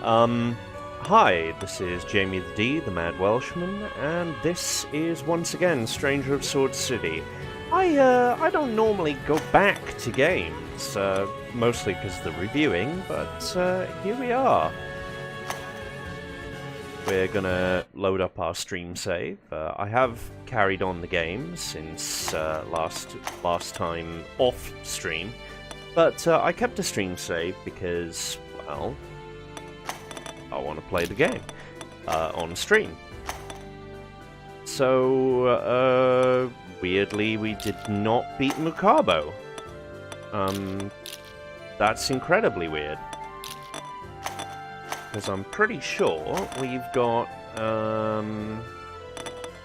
Hi, this is Jamie the D, the Mad Welshman, and this is once again Stranger of Sword City. I don't normally go back to games, mostly because of the reviewing, but here we are. We're gonna load up our stream save. I have carried on the game since last time off stream, but I kept a stream save because, well, I want to play the game on stream. So, weirdly, we did not beat Mukabo. That's incredibly weird. Because I'm pretty sure we've got,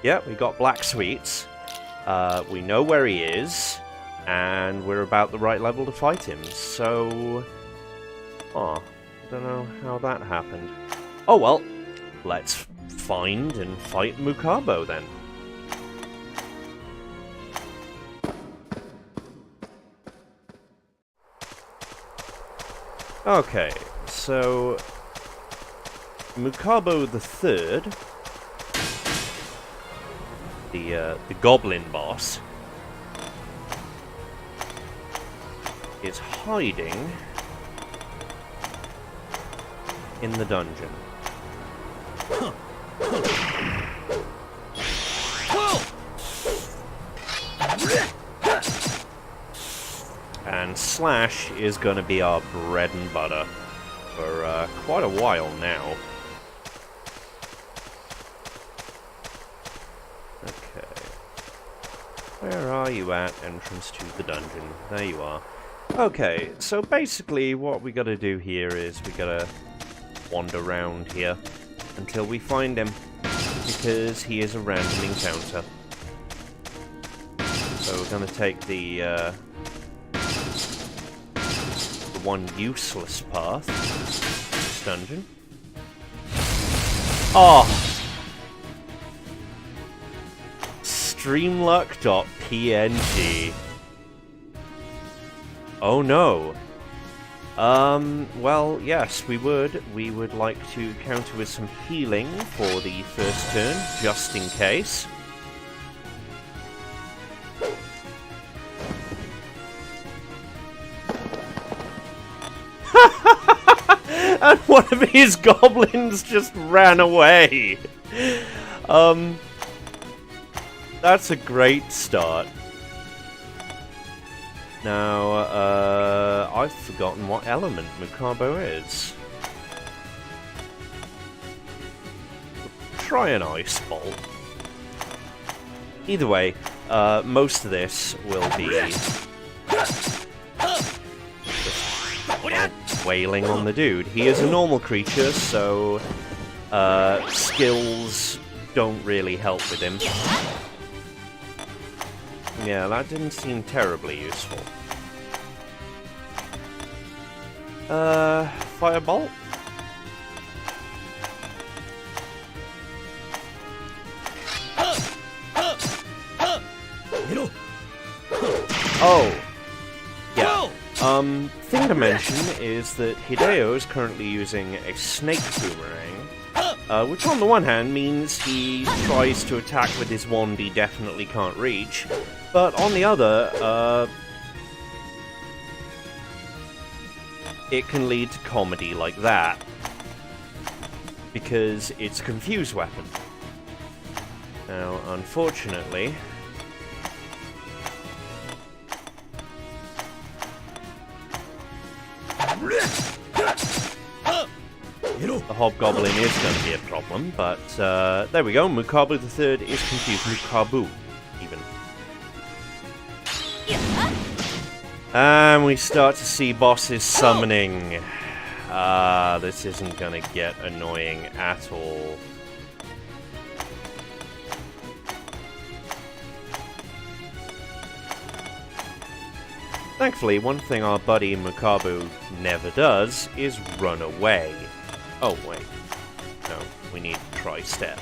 yeah, we got Black Sweets. We know where he is, and we're about the right level to fight him. So, I don't know how that happened. Oh well, let's find and fight Mukabo then. Okay, so Mukabo the Third, the goblin boss, is hiding in the dungeon. And Slash is going to be our bread and butter for quite a while now. Okay. Where are you at, entrance to the dungeon? There you are. Okay, so basically what we gotta do here is we gotta wander around here until we find him, because he is a random encounter. So we're gonna take the one useless path to this dungeon. Oh! Streamluck.png. Oh no. Well, yes, we would. We would like to counter with some healing for the first turn, just in case. And one of his goblins just ran away. That's a great start. Now, I've forgotten what element Mukabo is. Try an ice ball. Either way, most of this will be wailing on the dude. He is a normal creature, so skills don't really help with him. Yeah, that didn't seem terribly useful. Firebolt? Oh! Yeah. Thing to mention is that Hideo is currently using a snake boomerang, which on the one hand means he tries to attack with his wand he definitely can't reach, but on the other, it can lead to comedy like that, because it's a confuse weapon. Now, unfortunately, the Hobgoblin is going to be a problem, but there we go. Mukabo the Third is confused. Mukabu, even. And we start to see bosses summoning. This isn't going to get annoying at all. Thankfully, one thing our buddy Mukabo never does is run away. Oh, wait. No, we need to try step.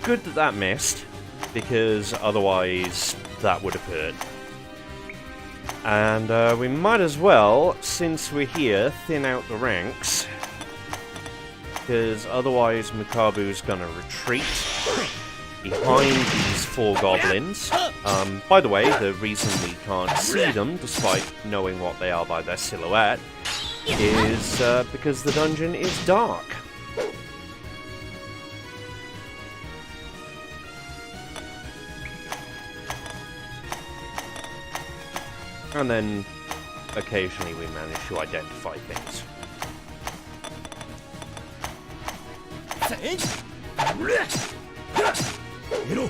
good that that missed, because otherwise that would have hurt. And we might as well, since we're here, thin out the ranks, because otherwise Mukabu's gonna retreat behind these 4 goblins. By the way, the reason we can't see them, despite knowing what they are by their silhouette, is because the dungeon is dark. And then, occasionally we manage to identify things.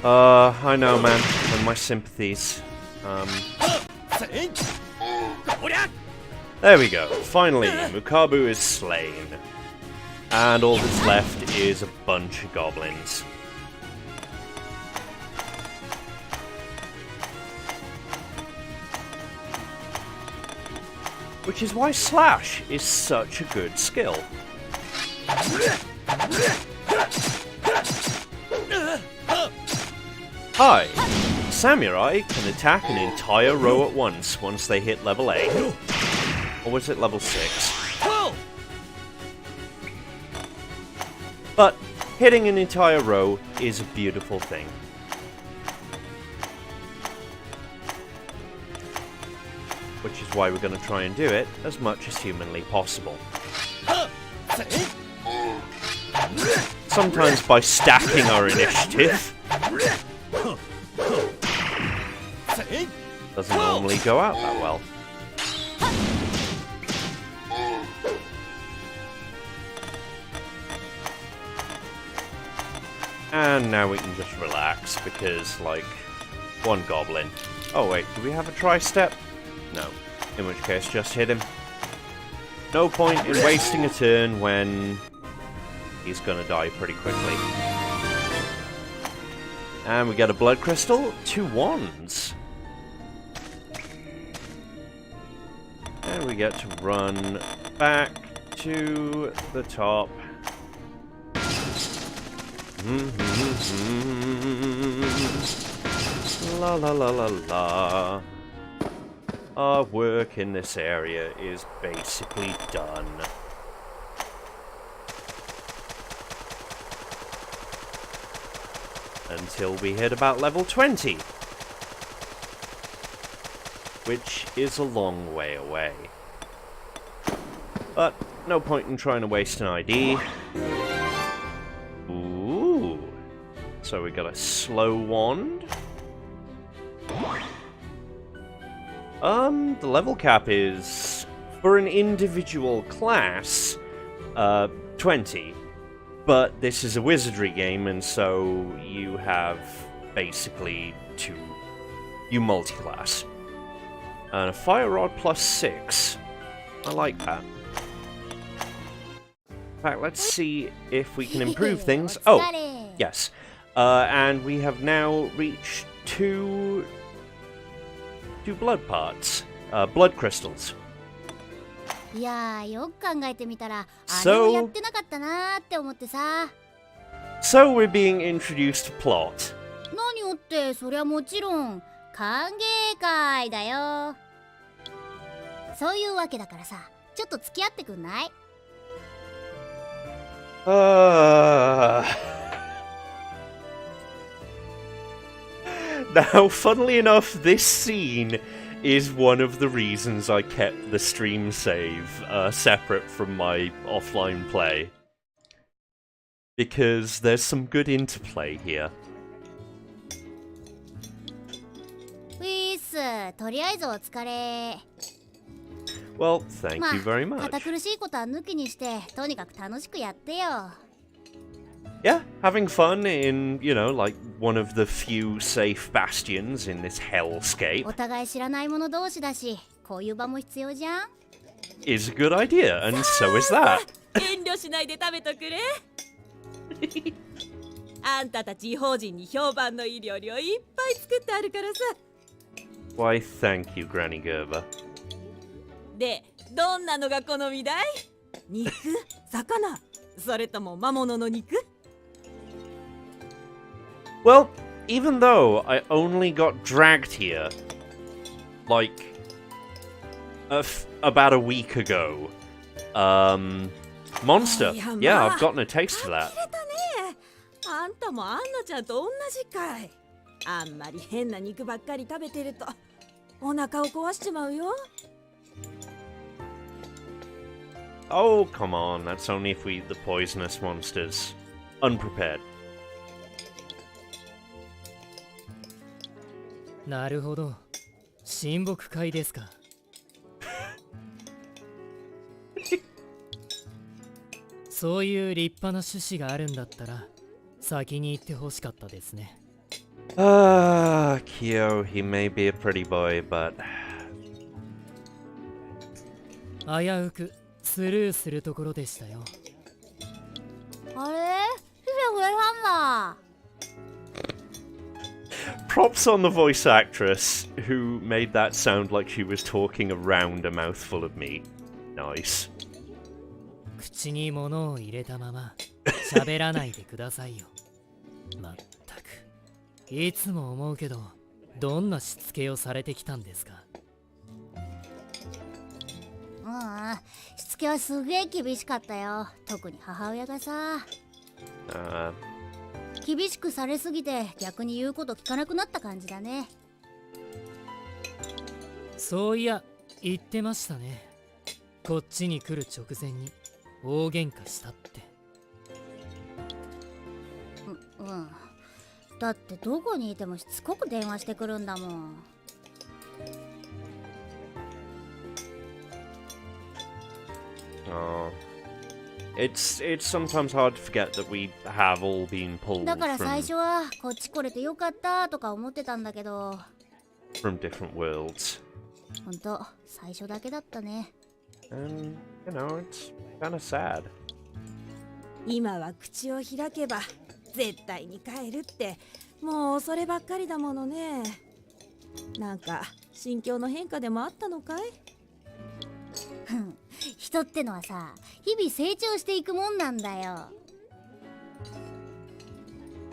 I know, man, and my sympathies. There we go. Finally, Mukabu is slain. And all that's left is a bunch of goblins. Which is why Slash is such a good skill. Hi! Samurai can attack an entire row at once they hit level 8. Or was it level 6? But hitting an entire row is a beautiful thing. Which is why we're going to try and do it as much as humanly possible. Sometimes by stacking our initiative. Doesn't normally go out that well. And now we can just relax, because, like, 1 goblin. Oh wait, do we have a tri-step? No. In which case, just hit him. No point in wasting a turn when he's gonna die pretty quickly. And we get a blood crystal, 2 wands. And we get to run back to the top. La la la la la. Our work in this area is basically done. Until we hit about level 20. Which is a long way away. But no point in trying to waste an ID. Ooh. So we got a slow wand. The level cap is, for an individual class, 20. But this is a wizardry game, and so you have basically you multi-class. And a fire rod plus 6. I like that. In fact, let's see if we can improve things. Oh, yes. And we have now reached 2 blood parts. Blood crystals. So we're being introduced to plot. Now, funnily enough, this scene is one of the reasons I kept the stream save separate from my offline play. Because there's some good interplay here. Well, thank you very much. Yeah, having fun in, you know, like, one of the few safe bastions in this hellscape is a good idea, and so is that. Why, thank you, Granny Gerber. Well, even though I only got dragged here, like, about a week ago, Monster. Yeah, I've gotten a taste of that. あんたもアンナちゃんと同じかい。あんまり変な肉ばっかり食べてるとお腹を壊しちまうよ。Oh, come on. That's only if we eat the poisonous monsters. Unprepared. なるほど。親睦会ですか。そういう立派な趣旨があるんだったら先に言ってほしかったですね。Kyo, he may be a pretty boy, but... 危うくスルーするところでしたよ。あれ？フィフェ増えたんだ。Props on the voice actress, who made that sound like she was talking around a mouthful of meat. Nice. 口に物を入れたまま喋らないでくださいよ。まったくいつも思うけど、どんなしつけをされてきたんですか。しつけはすげえ厳しかったよ。特に母親がさ。厳しくされすぎて逆に言うこと聞かなくなった感じだね。そういや言ってましたね。こっちに来る直前に大喧嘩したって。だってどこにいてもしつこく電話してくるんだもん。It's sometimes hard to forget that we have all been pulled だから最 from 初はこっち来れてよかったとか思ってたんだけど。different worlds. ほんと最初だけだったね。And, you know, it's kind of sad. 今は口を開けば絶対に帰るってもうそればっかりだものね。なんか心境の変化でもあったのかい？人ってのはさ、日々成長していくもんなんだよ。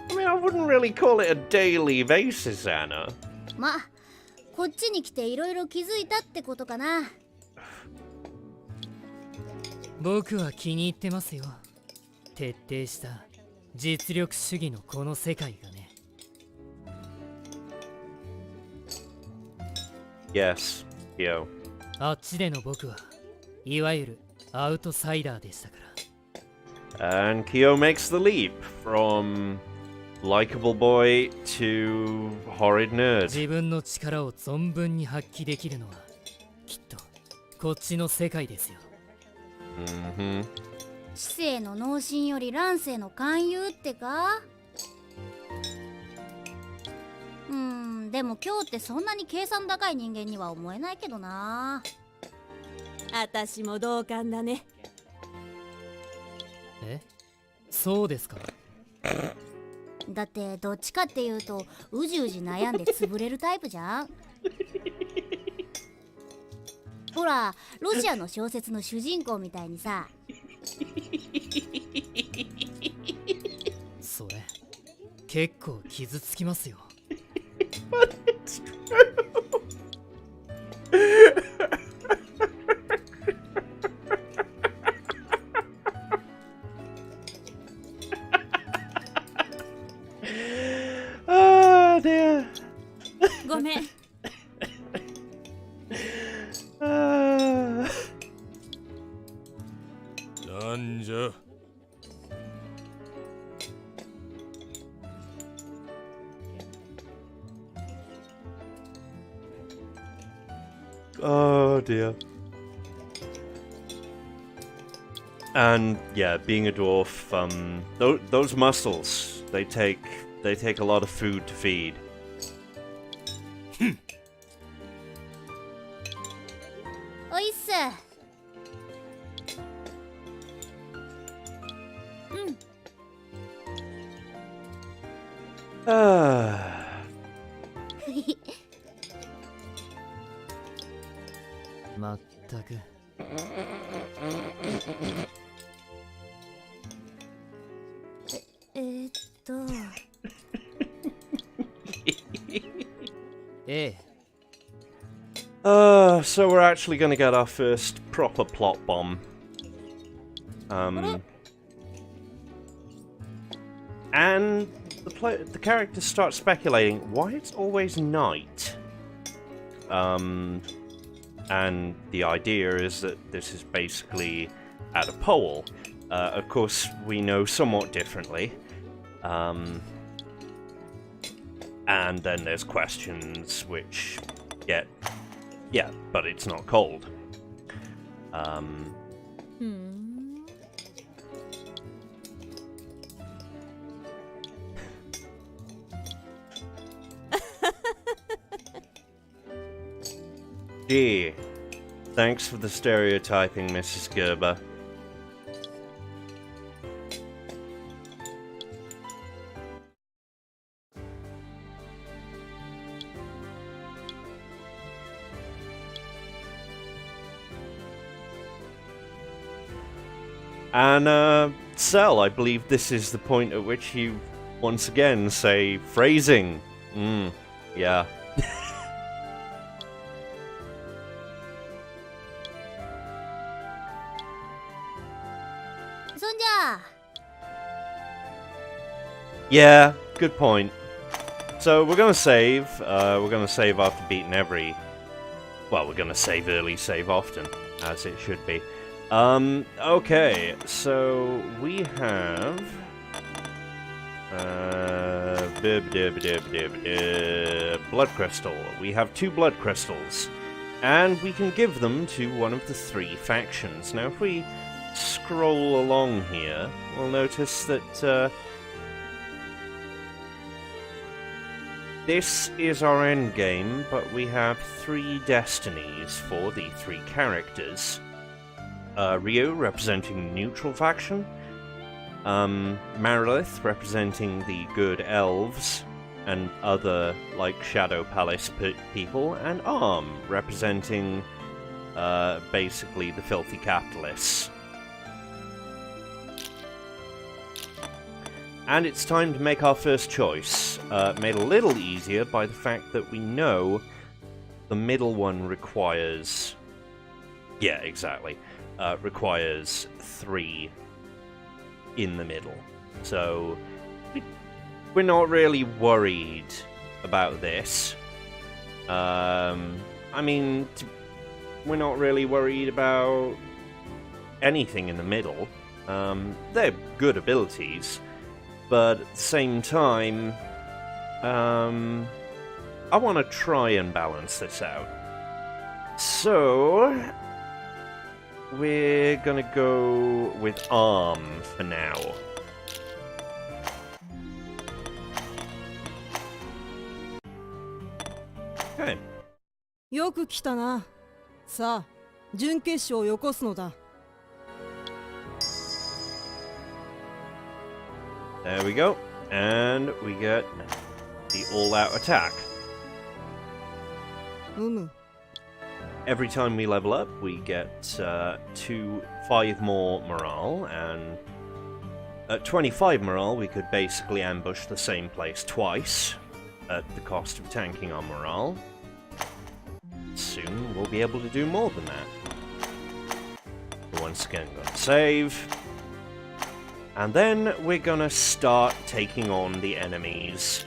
I mean, I wouldn't really call it a daily basis, Anna. ま、こっちに来ていろいろ気づいたってことかな。僕は気に入ってますよ。徹底した実力主義のこの世界がね。Yes, yo. あっちでの僕はいわゆるアウトサイダーでしたから。And Kyo makes the leap from likable boy to horrid nerd. 自分の力を存分に発揮できるのはきっとこっちの世界ですよ。知性の脳神より乱世の勧誘ってか？でも今日ってそんなに計算高い人間には思えないけどな。あたしも同感だね。え？そうですか。だってどっちかっていうとうじうじ悩んで潰れるタイプじゃん。ほらロシアの小説の主人公みたいにさ。それ結構傷つきますよ。ごめん。なんじゃ。Oh dear. And yeah, being a dwarf, those muscles, they take a lot of food to feed. おいっす。まったく。ええ。So we're actually gonna get our first proper plot bomb. And the characters start speculating why it's always night. And the idea is that this is basically at a pole. Of course, we know somewhat differently. And then there's questions which get, yeah, but it's not cold. Gee, thanks for the stereotyping, Mrs. Gerber. And, Cell, I believe this is the point at which you once again say phrasing. Yeah. そんじゃあ Yeah, good point. So we're gonna save. We're gonna save after beating every. Well, we're gonna save early, save often, as it should be. Okay, so we have. Blood crystal. We have 2 blood crystals, and we can give them to one of the 3 factions. Now, if we scroll along here, we'll notice that. This is our endgame, but we have 3 destinies for the 3 characters. Ryu representing the neutral faction, Marilith representing the good elves and other, like, Shadow Palace people, and Arm representing, basically the filthy capitalists. And it's time to make our first choice, made a little easier by the fact that we know the middle one requires... Yeah, exactly. Requires 3 in the middle. So, we're not really worried about this. I mean, we're not really worried about anything in the middle. They're good abilities. But at the same time, I want to try and balance this out. So, we're gonna go with Arm for now. Okay. よく来たな。さあ、準決勝をよこすのだ。There we go. And we get the all-out attack. Every time we level up, we get 5 more morale, and at 25 morale, we could basically ambush the same place twice, at the cost of tanking our morale. Soon, we'll be able to do more than that. Once again, gonna save. And then we're gonna start taking on the enemies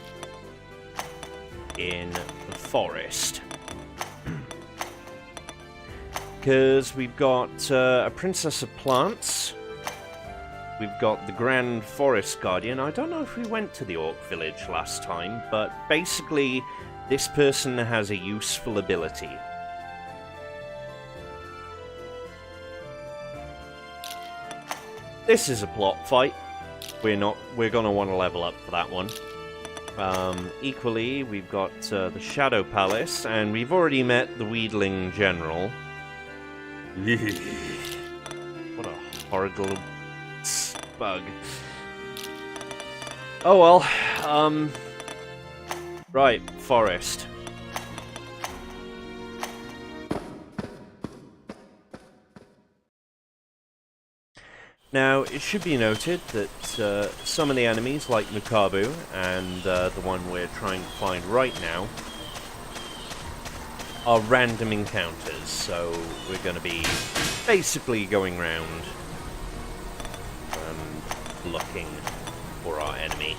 in the forest. Because we've got a Princess of Plants. We've got the Grand Forest Guardian. I don't know if we went to the Orc Village last time, but basically this person has a useful ability. This is a plot fight. We're gonna want to level up for that one. Equally, we've got the Shadow Palace, and we've already met the Wheedling General. What a horrible bug. Oh well. Right, forest. Now, it should be noted that some of the enemies, like Nukabu, and the one we're trying to find right now, are random encounters, so we're going to be basically going around and looking for our enemy.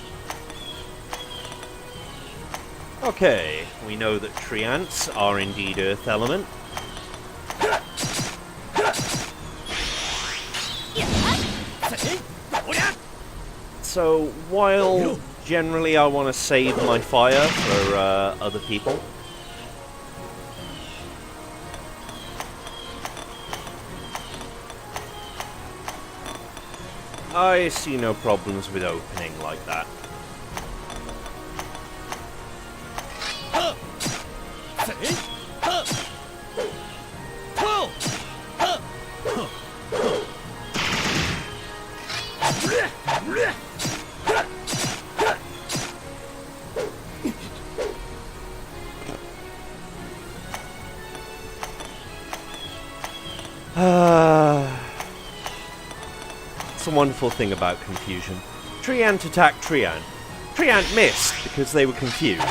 Okay, we know that tree ants are indeed earth element. So, while generally I want to save my fire for other people, I see no problems with opening like that. It's a wonderful thing about confusion. Tree ant attacked tree ant. Tree ant missed because they were confused.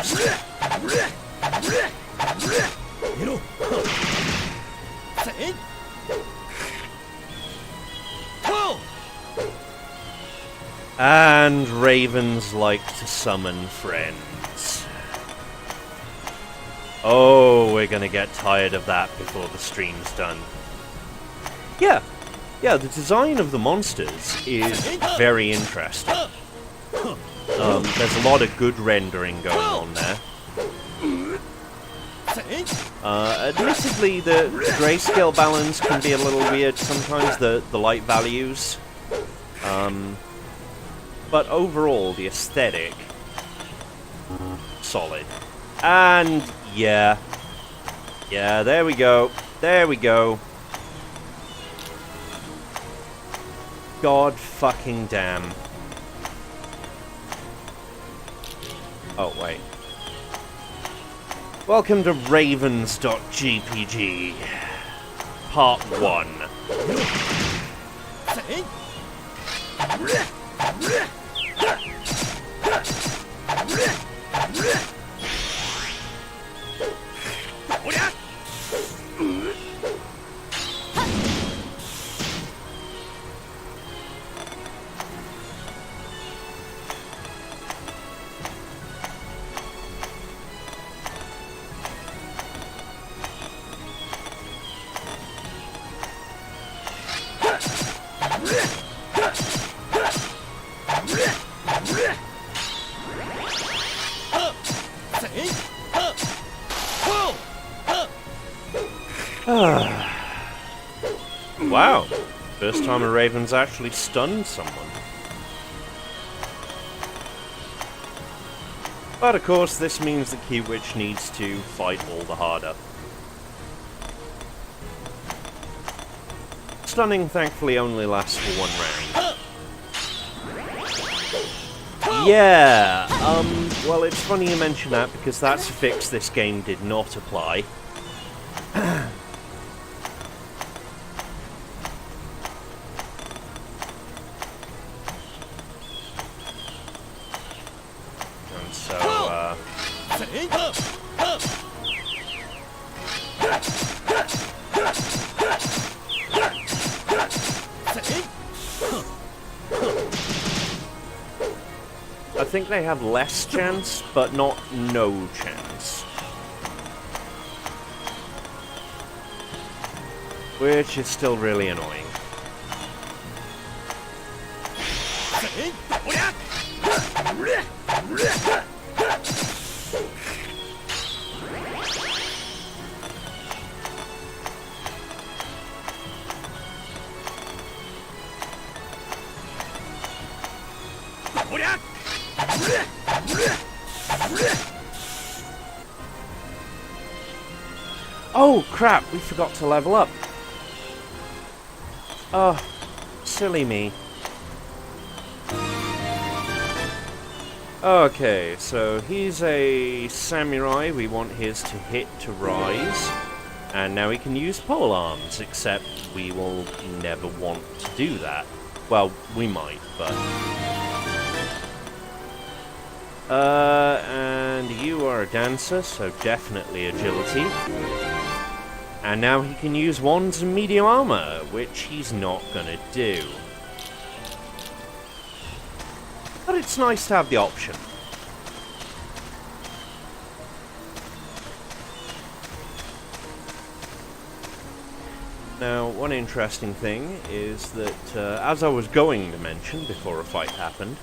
And ravens like to summon friends. Oh, we're gonna get tired of that before the stream's done. Yeah, the design of the monsters is very interesting. There's a lot of good rendering going on there. Admittedly, the grayscale balance can be a little weird sometimes, the light values. But overall, the aesthetic, solid. And, yeah, there we go. God fucking damn. Oh, wait. Welcome to Ravens.gpg. Part 1. Wow. First time a Raven's actually stunned someone. But of course, this means the Key Witch needs to fight all the harder. Stunning, thankfully, only lasts for 1 round. Yeah, well, it's funny you mention that, because that's a fix this game did not apply. And so, I think they have less chance, but not no chance. Which is still really annoying. Oh, crap, we forgot to level up. Oh, silly me. Okay, so he's a samurai. We want his to hit to rise. And now he can use pole arms, except we will never want to do that. Well, we might, but... And you are a dancer, so definitely agility. And now he can use wands and medium armor, which he's not gonna do. But it's nice to have the option. Now, one interesting thing is that, as I was going to mention before a fight happened,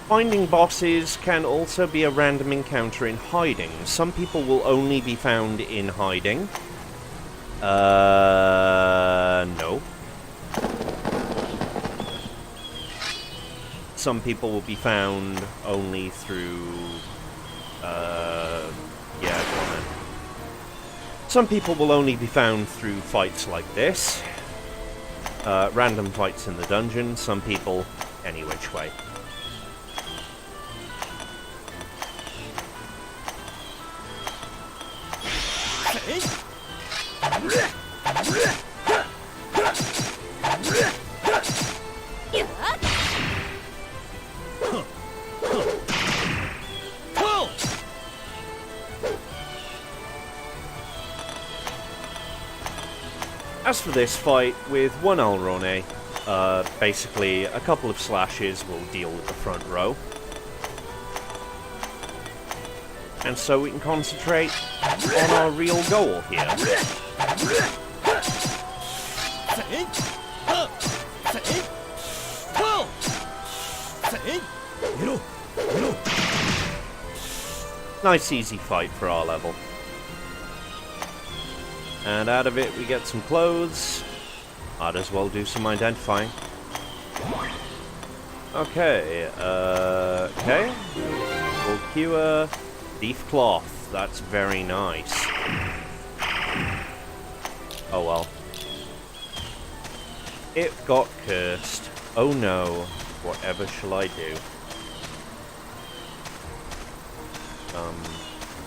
finding bosses can also be a random encounter in hiding. Some people will only be found in hiding. No. Some people will be found only through, yeah, go on then. Some people will only be found through fights like this. Random fights in the dungeon. Some people, any which way. As for this fight, with one Alrone, basically a couple of slashes will deal with the front row. And so we can concentrate on our real goal here. Nice easy fight for our level. And out of it we get some clothes. Might as well do some identifying. Okay, okay. Full cure, leaf cloth. That's very nice. Oh well. It got cursed. Oh no. Whatever shall I do?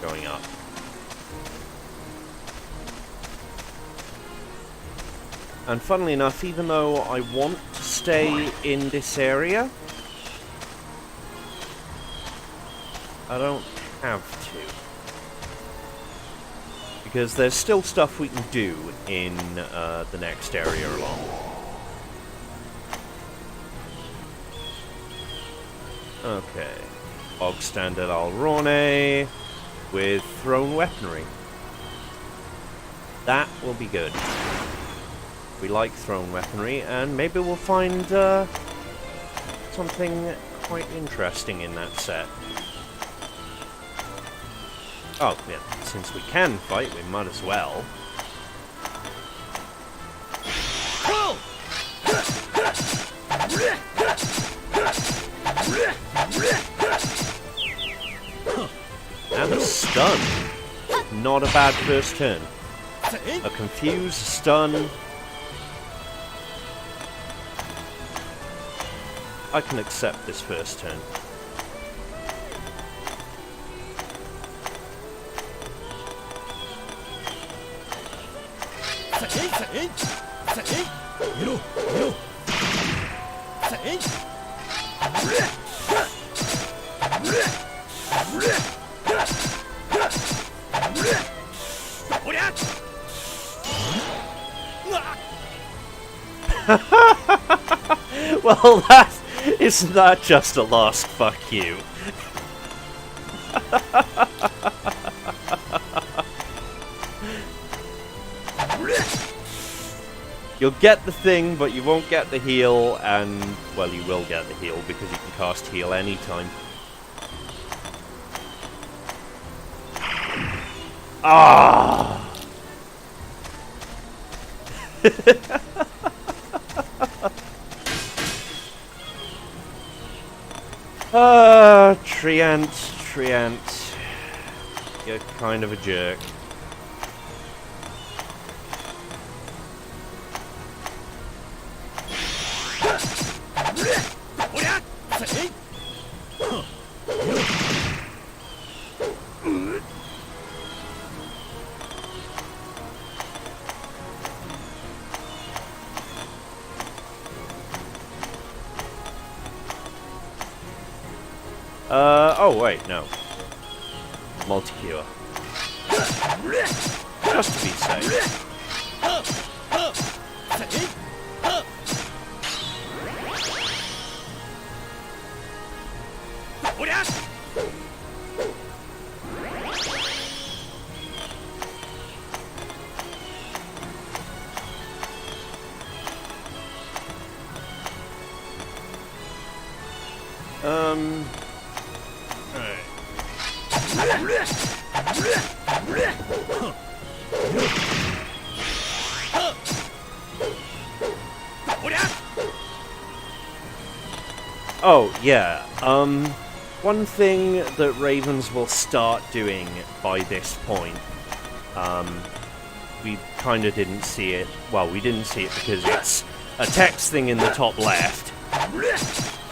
Going up. And funnily enough, even though I want to stay in this area, I don't have to. Because there's still stuff we can do in the next area along. Okay. Bog standard Alrone with thrown weaponry. That will be good. We like thrown weaponry, and maybe we'll find something quite interesting in that set. Oh, yeah, since we can fight, we might as well. And a stun. Not a bad first turn. A confused stun. I can accept this first turn. Well, isn't that just a lost fuck you? You'll get the thing, but you won't get the heal, and, well, you will get the heal, because you can cast heal anytime. Ah! Treant. You're kind of a jerk. Oh wait, no. Multi-cure. Just to be safe. Oh, yeah. One thing that Ravens will start doing by this point, we kind of didn't see it. Well, we didn't see it because it's a text thing in the top left,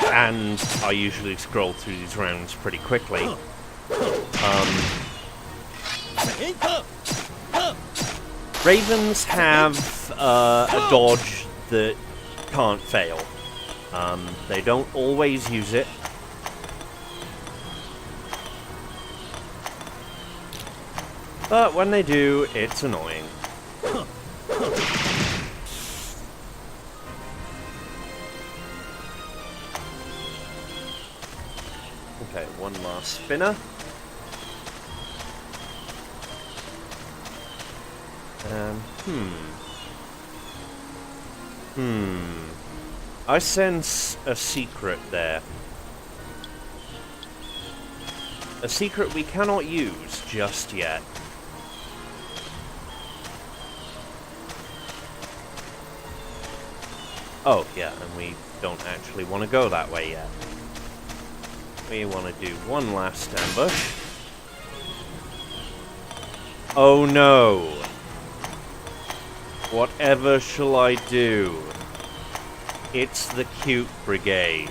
and I usually scroll through these rounds pretty quickly. Ravens have a dodge that can't fail. They don't always use it. But when they do, it's annoying. Okay, one last spinner. I sense a secret there. A secret we cannot use just yet. Oh, yeah, and we don't actually want to go that way yet. We want to do one last ambush. Oh no! Whatever shall I do? It's the cute brigade.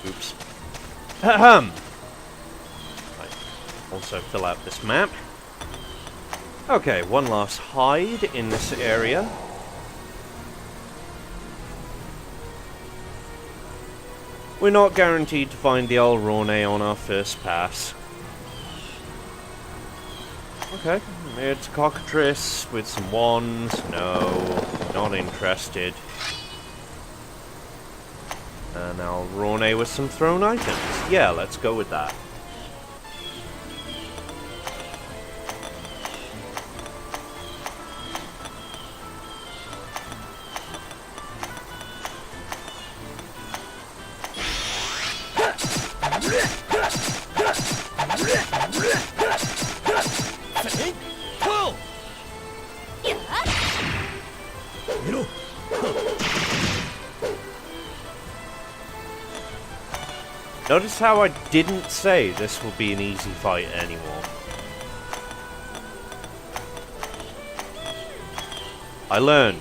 Oops. Ahem. Also fill out this map. Okay, one last hide in this area. We're not guaranteed to find the old Rorne on our first pass. Okay, it's a cockatrice with some wands. No, not interested. And now Rorne with some thrown items. Yeah, let's go with that. Notice how I didn't say this will be an easy fight anymore. I learned.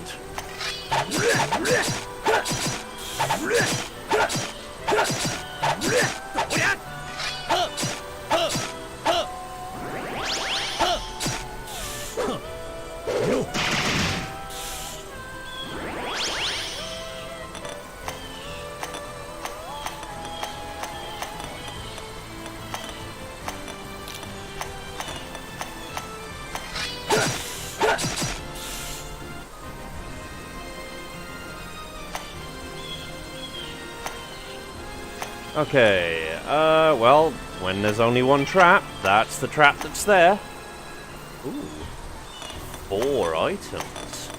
Okay, well, when there's only one trap, that's the trap that's there. Ooh, 4 items.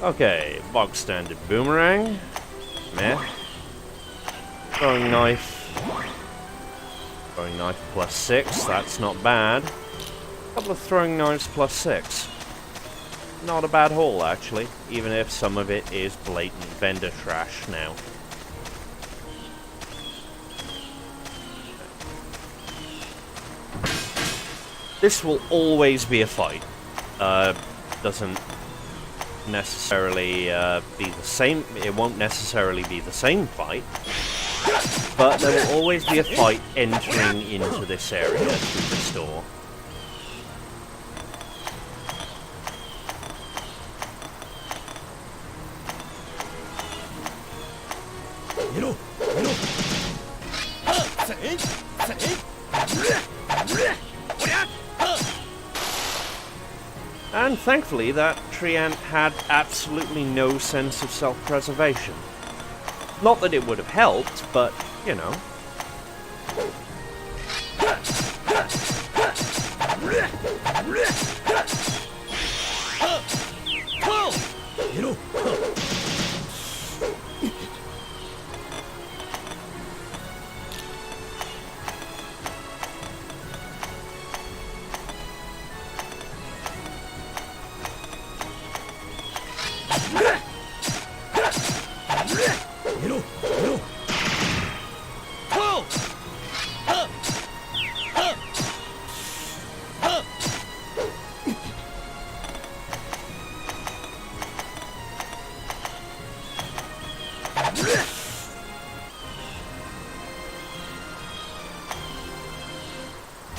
Okay, bog standard boomerang. Meh. Throwing knife. Throwing knife plus 6, that's not bad. A couple of throwing knives plus 6. Not a bad haul, actually, even if some of it is blatant vendor trash now. this will always be a fight. Doesn't necessarily be the same. It won't necessarily be the same fight, but there will always be a fight entering into this area through this door. And thankfully, that tree ant had absolutely no sense of self-preservation. Not that it would have helped, but, you know.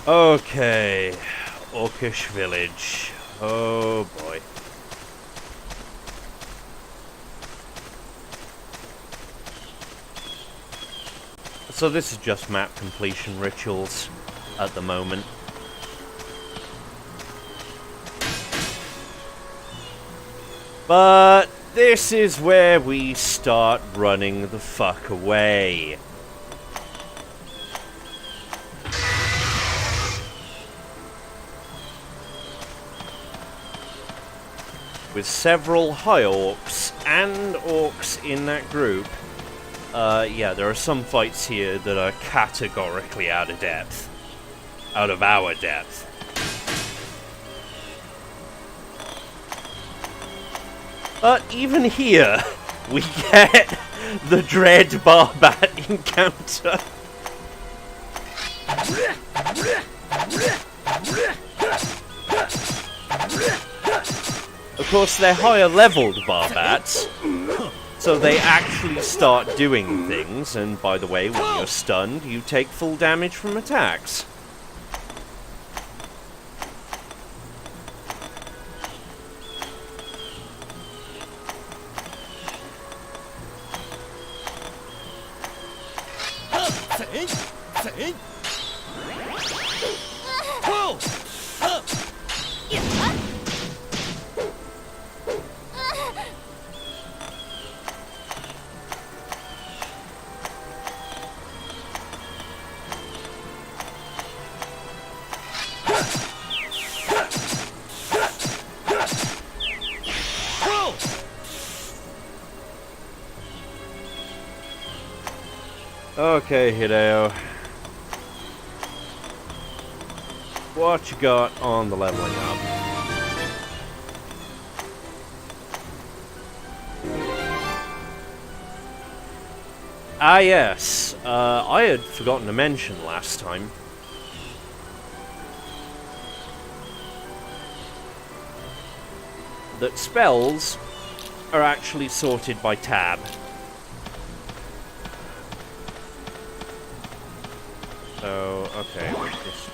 Okay, Orcish Village. Oh boy. So this is just map completion rituals at the moment. But this is where we start running the fuck away. With several high orcs and orcs in that group, yeah, there are some fights here that are categorically out of depth. Out of our depth. But even here, we get the dread Barbat encounter. Of course, they're higher leveled Barbats, so they actually start doing things, and by the way, when you're stunned, you take full damage from attacks. Okay, Hideo. What you got on the leveling up? Ah yes, I had forgotten to mention last time. That spells are actually sorted by tab. So, okay, we're just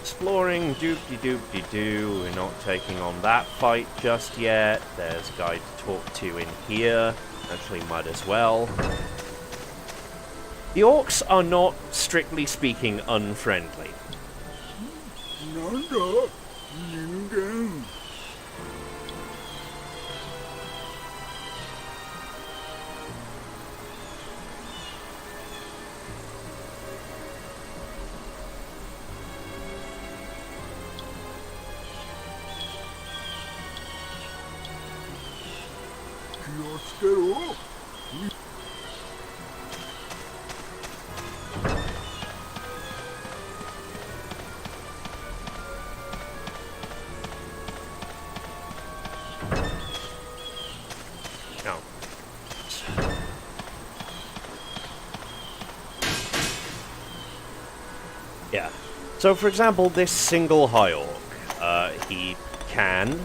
exploring, doop-de-doop-de-doo. We're not taking on that fight just yet. There's a guy to talk to in here. Actually, might as well. The orcs are not, strictly speaking, unfriendly. Nanda, Ningen. No. Yeah. So, for example, this single High Orc, he can,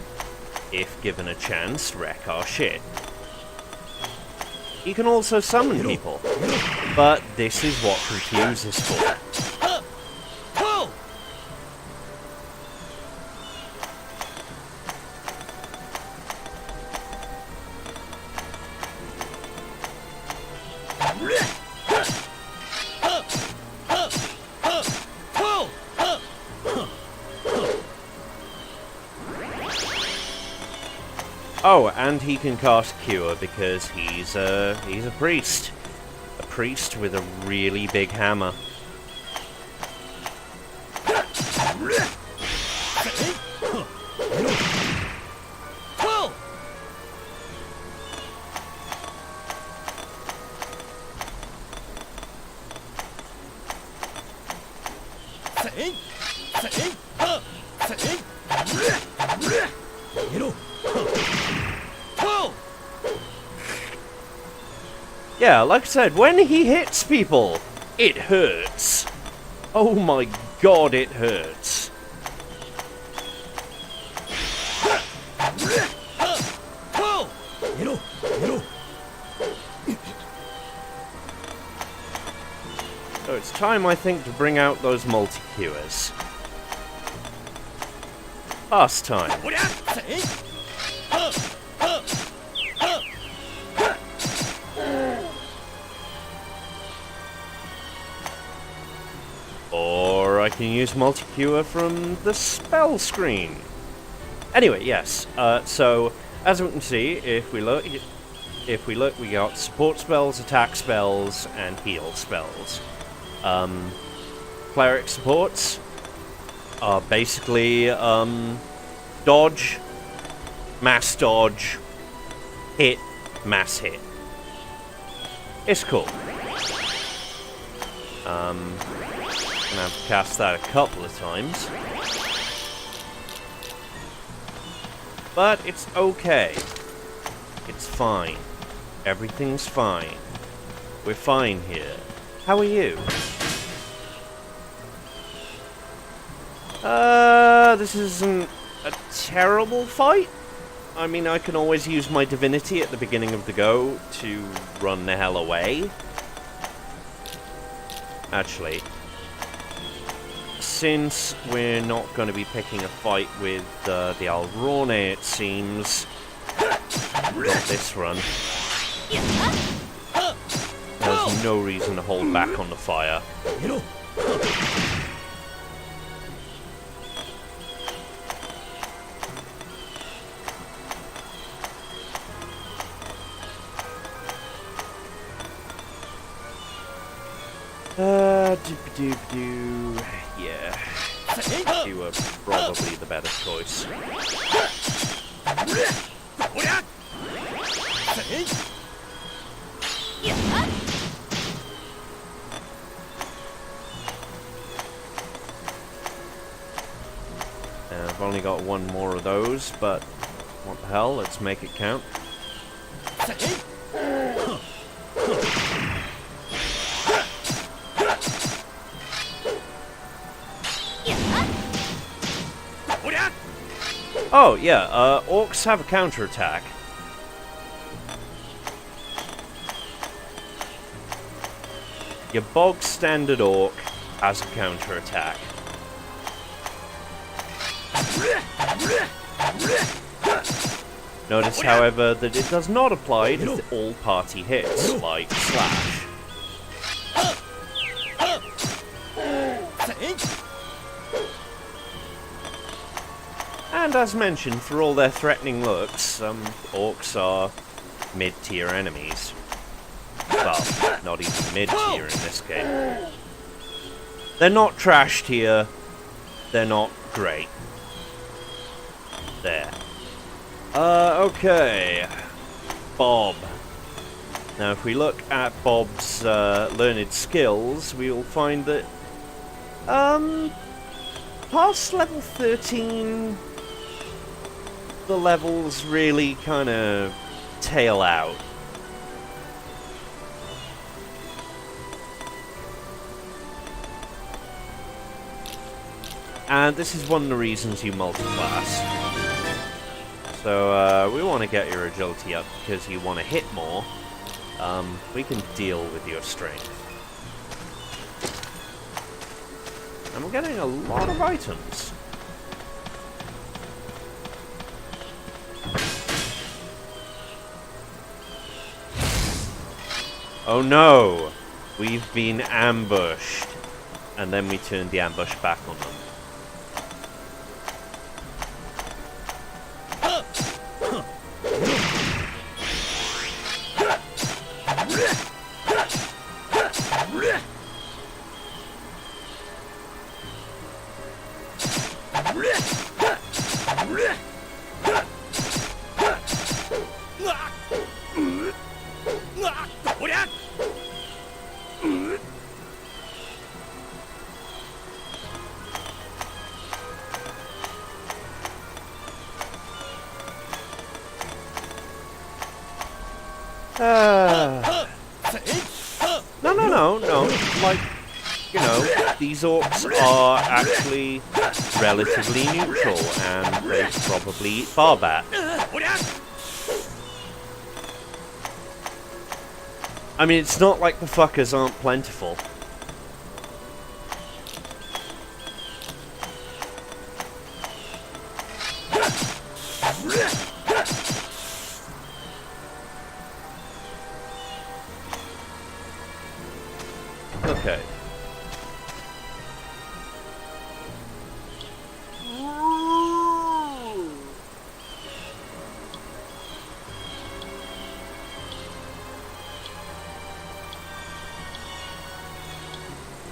if given a chance, wreck our shit. He can also summon people, but this is what Confuse is for. Oh, and he can cast Cure because he's a priest. A priest with a really big hammer. Yeah, like I said, when he hits people, it hurts. Oh my god, it hurts. So it's time, I think, to bring out those multi-cures. Past time. Or I can use multi-cure from the spell screen. Anyway, yes. So as we can see, if we look, we got support spells, attack spells, and heal spells. Cleric supports are basically dodge, mass dodge, hit, mass hit. It's cool. And I've cast that a couple of times. But it's okay. It's fine. Everything's fine. We're fine here. How are you? This isn't a terrible fight. I mean, I can always use my divinity at the beginning of the go to run the hell away. Actually, since we're not going to be picking a fight with the Alrone, it seems, not this run, there's no reason to hold back on the fire. Doop-doop-doo. Yeah. You were probably the better choice. I've only got one more of those, but what the hell, let's make it count. Oh, yeah, orcs have a counterattack. Your bog standard orc has a counterattack. Notice, however, that it does not apply to all party hits, like Slash. And as mentioned, for all their threatening looks, some orcs are mid-tier enemies. Well, not even mid-tier in this game. They're not trash tier, they're not great. There. Okay. Bob. Now, if we look at Bob's learned skills, we will find that, past level 13, the levels really kind of tail out. And this is one of the reasons you multi-class. So we want to get your agility up because you want to hit more. We can deal with your strength. And we're getting a lot of items. Oh no! We've been ambushed. And then we turned the ambush back on them. No. Like, you know, these orcs are actually relatively neutral, and they probably eat barbat. I mean, it's not like the fuckers aren't plentiful. Okay.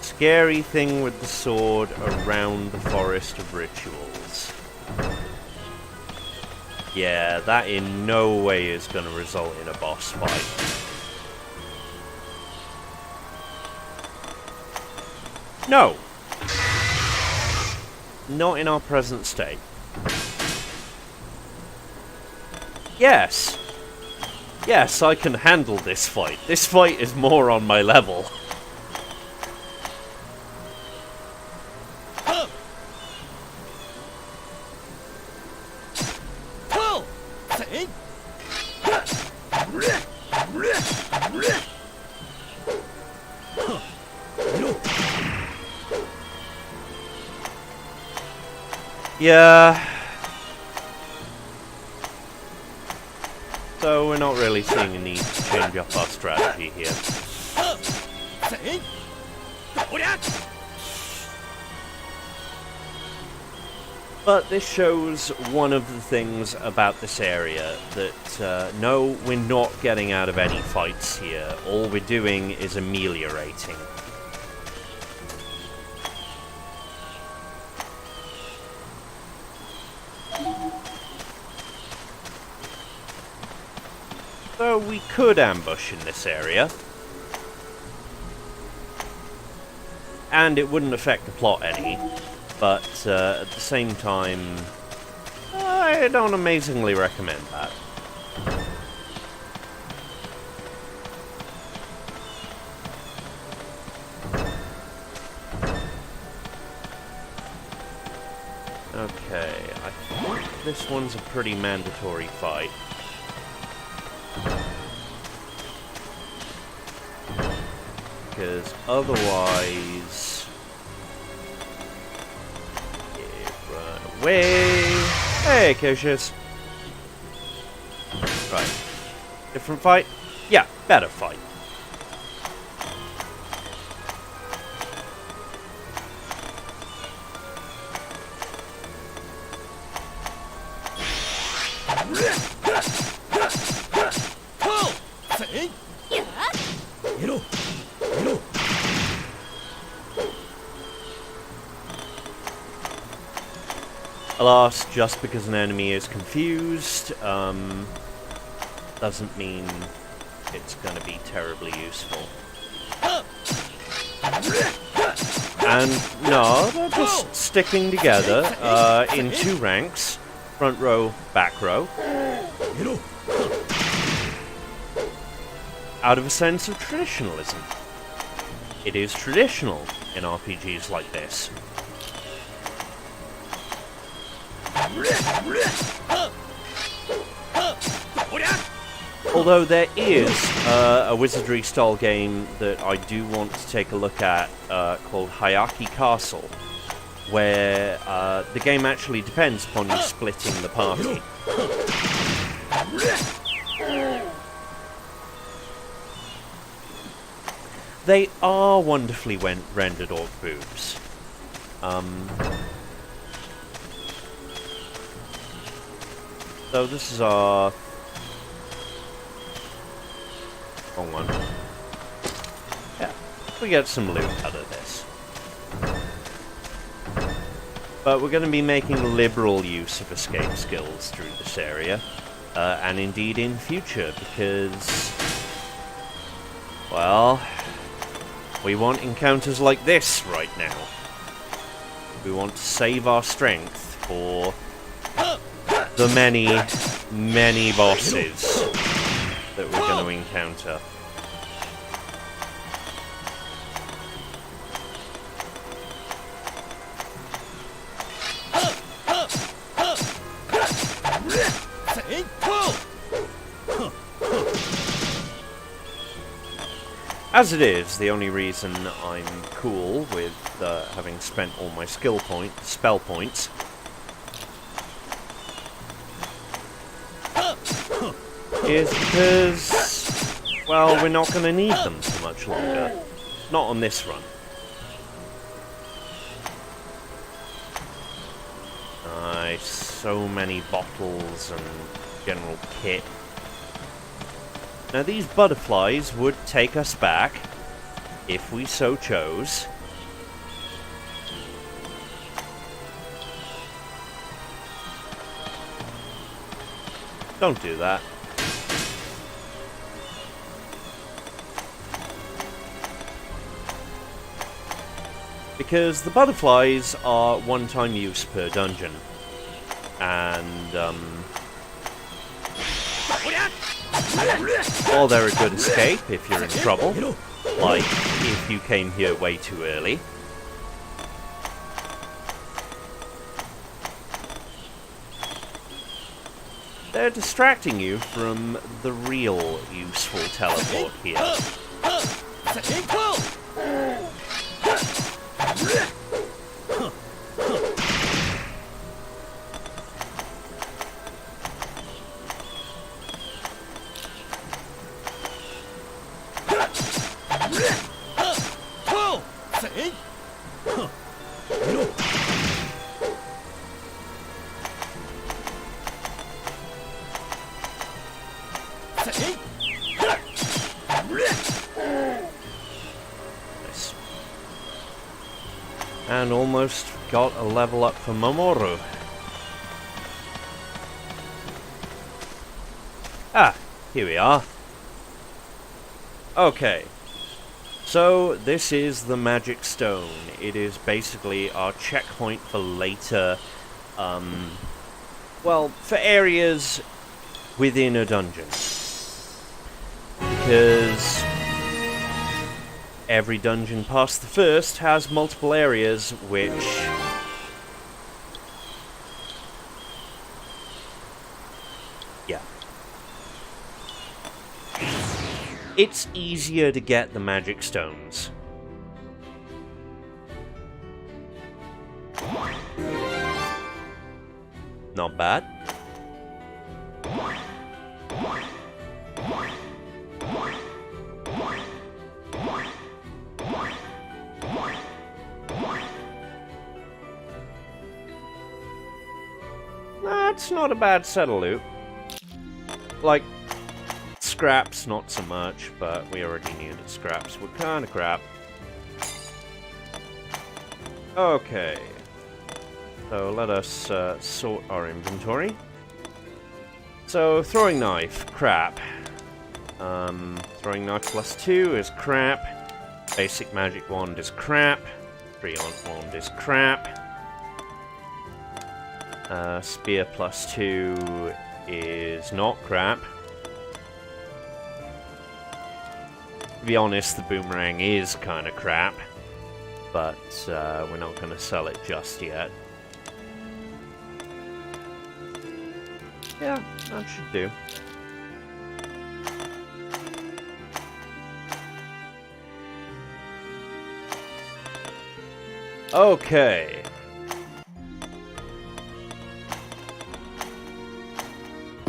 Scary thing with the sword around the Forest of Rituals. Yeah, that in no way is going to result in a boss fight. No! Not in our present state. Yes! Yes, I can handle this fight. This fight is more on my level. Yeah. So we're not really seeing a need to change up our strategy here. But this shows one of the things about this area, that no, we're not getting out of any fights here. All we're doing is ameliorating. So we could ambush in this area. And it wouldn't affect the plot any. But at the same time, I don't amazingly recommend that. Okay, I think this one's a pretty mandatory fight. Because otherwise... run away! Hey, Cautious! Right. Different fight? Yeah, better fight. Alas, just because an enemy is confused, doesn't mean it's going to be terribly useful. And no, they're just sticking together in two ranks, front row, back row, out of a sense of traditionalism. It is traditional in RPGs like this. Although there is a wizardry-style game that I do want to take a look at called Hayaki Castle, where the game actually depends upon you splitting the party. They are wonderfully rendered orc boobs. So this is our... wrong one. Yeah, we get some loot out of this. But we're going to be making liberal use of escape skills through this area. And indeed in future, because... well... we want encounters like this right now. We want to save our strength for the many, many bosses that we're going to encounter. As it is, the only reason I'm cool with having spent all my spell points, is because, well, we're not going to need them for much longer. Not on this run. Nice, so many bottles and general kit. Now these butterflies would take us back, if we so chose. Don't do that. Because the butterflies are one-time use per dungeon. And, or they're a good escape if you're in trouble, like if you came here way too early. They're distracting you from the real useful teleport here. Nice. And almost got a level up for Mamoru. Ah, here we are. Okay. So, this is the Magic Stone. It is basically our checkpoint for later, well, for areas within a dungeon. Because every dungeon past the first has multiple areas which... yeah. It's easier to get the magic stones. Not bad. That's not a bad set of loot. Like, scraps, not so much, but we already knew that scraps were kind of crap. Okay. So let us sort our inventory. So, throwing knife, crap. Throwing knife +2 is crap. Basic magic wand is crap. Brilliant wand is crap. Spear +2 is not crap. To be honest, the boomerang is kind of crap, but we're not going to sell it just yet. Yeah, that should do. Okay.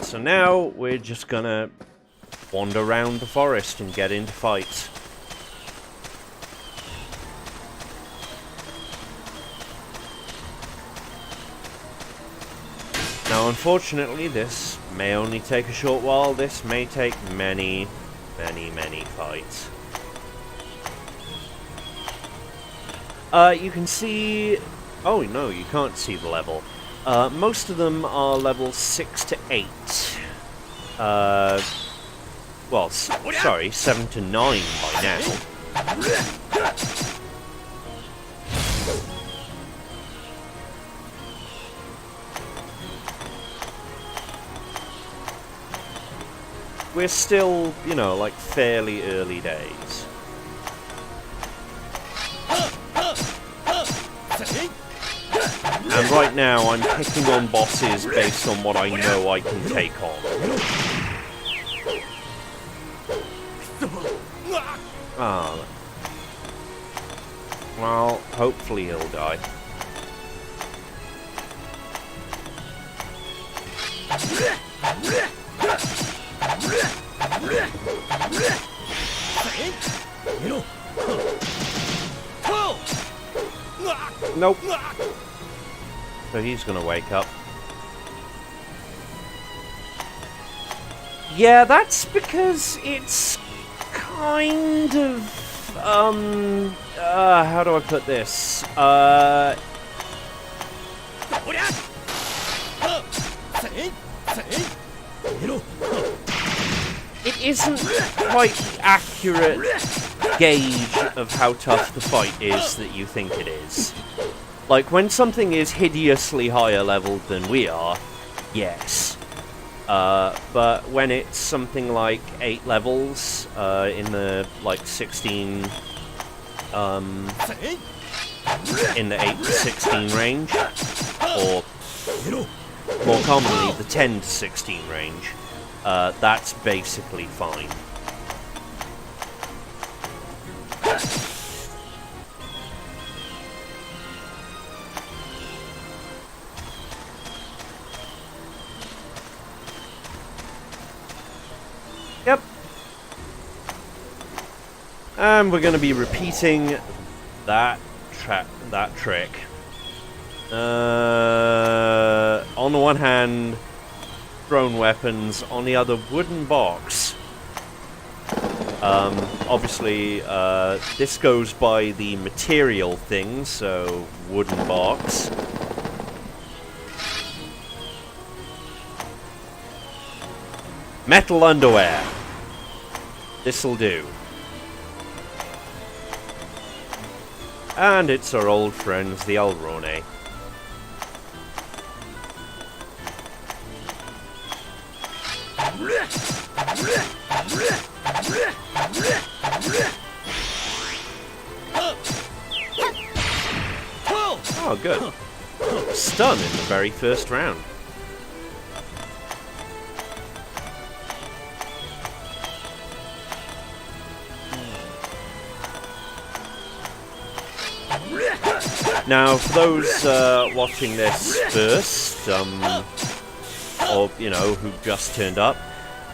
So now we're just gonna wander around the forest and get into fights. Now, unfortunately, this may only take a short while. This may take many, many, many fights. You can see... Oh, no, you can't see the level. Most of them are level 6 to 8. Well, sorry, 7 to 9 by now. We're still, you know, like, fairly early days. And right now, I'm picking on bosses based on what I know I can take on. Ah. Well, hopefully he'll die. Nope. So he's gonna wake up. Yeah, that's because it's kind of, how do I put this? It isn't quite the accurate gauge of how tough the fight is that you think it is. Like, when something is hideously higher leveled than we are, yes. But when it's something like 8 levels, in the, like, 16, in the 8 to 16 range, or more commonly, the 10 to 16 range, that's basically fine. Yep. And we're going to be repeating that trick. On the one hand, thrown weapons. On the other, wooden box. Obviously, this goes by the material thing, so wooden box. Metal underwear. This'll do. And it's our old friends, the Alrone. Oh, good. Stun in the very first round. Now, for those watching this first, or, you know, who just turned up,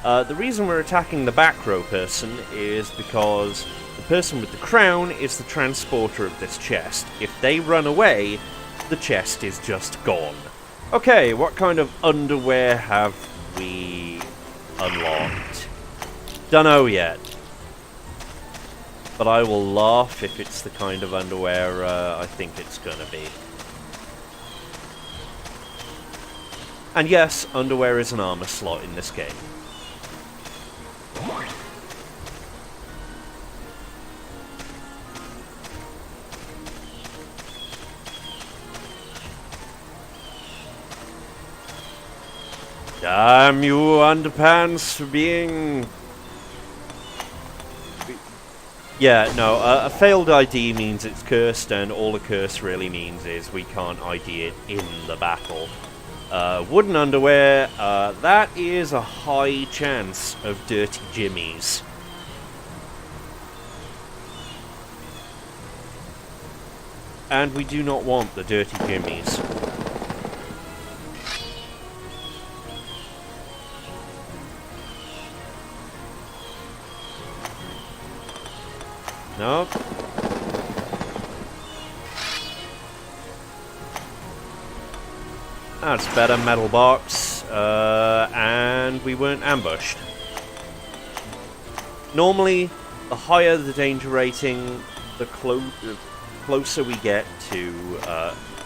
the reason we're attacking the back row person is because the person with the crown is the transporter of this chest. If they run away, the chest is just gone. Okay, what kind of underwear have we unlocked? Dunno yet. But I will laugh if it's the kind of underwear I think it's gonna be. And yes, underwear is an armor slot in this game. Damn you, underpants, for being... Yeah, no, a failed ID means it's cursed, and all a curse really means is we can't ID it in the battle. Wooden underwear, that is a high chance of dirty jimmies. And we do not want the dirty jimmies. Nope. That's better, metal box, and we weren't ambushed. Normally, the higher the danger rating, the closer we get to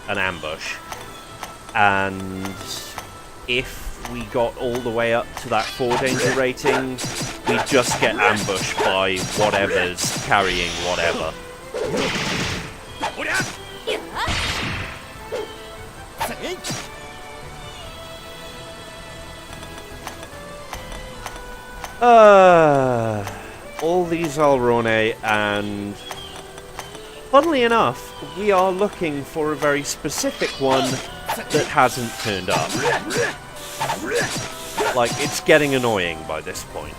an ambush. And if we got all the way up to that 4 danger rating, we just get ambushed by whatever's carrying whatever. All these Alrone, and funnily enough, we are looking for a very specific one that hasn't turned up. Like, it's getting annoying by this point.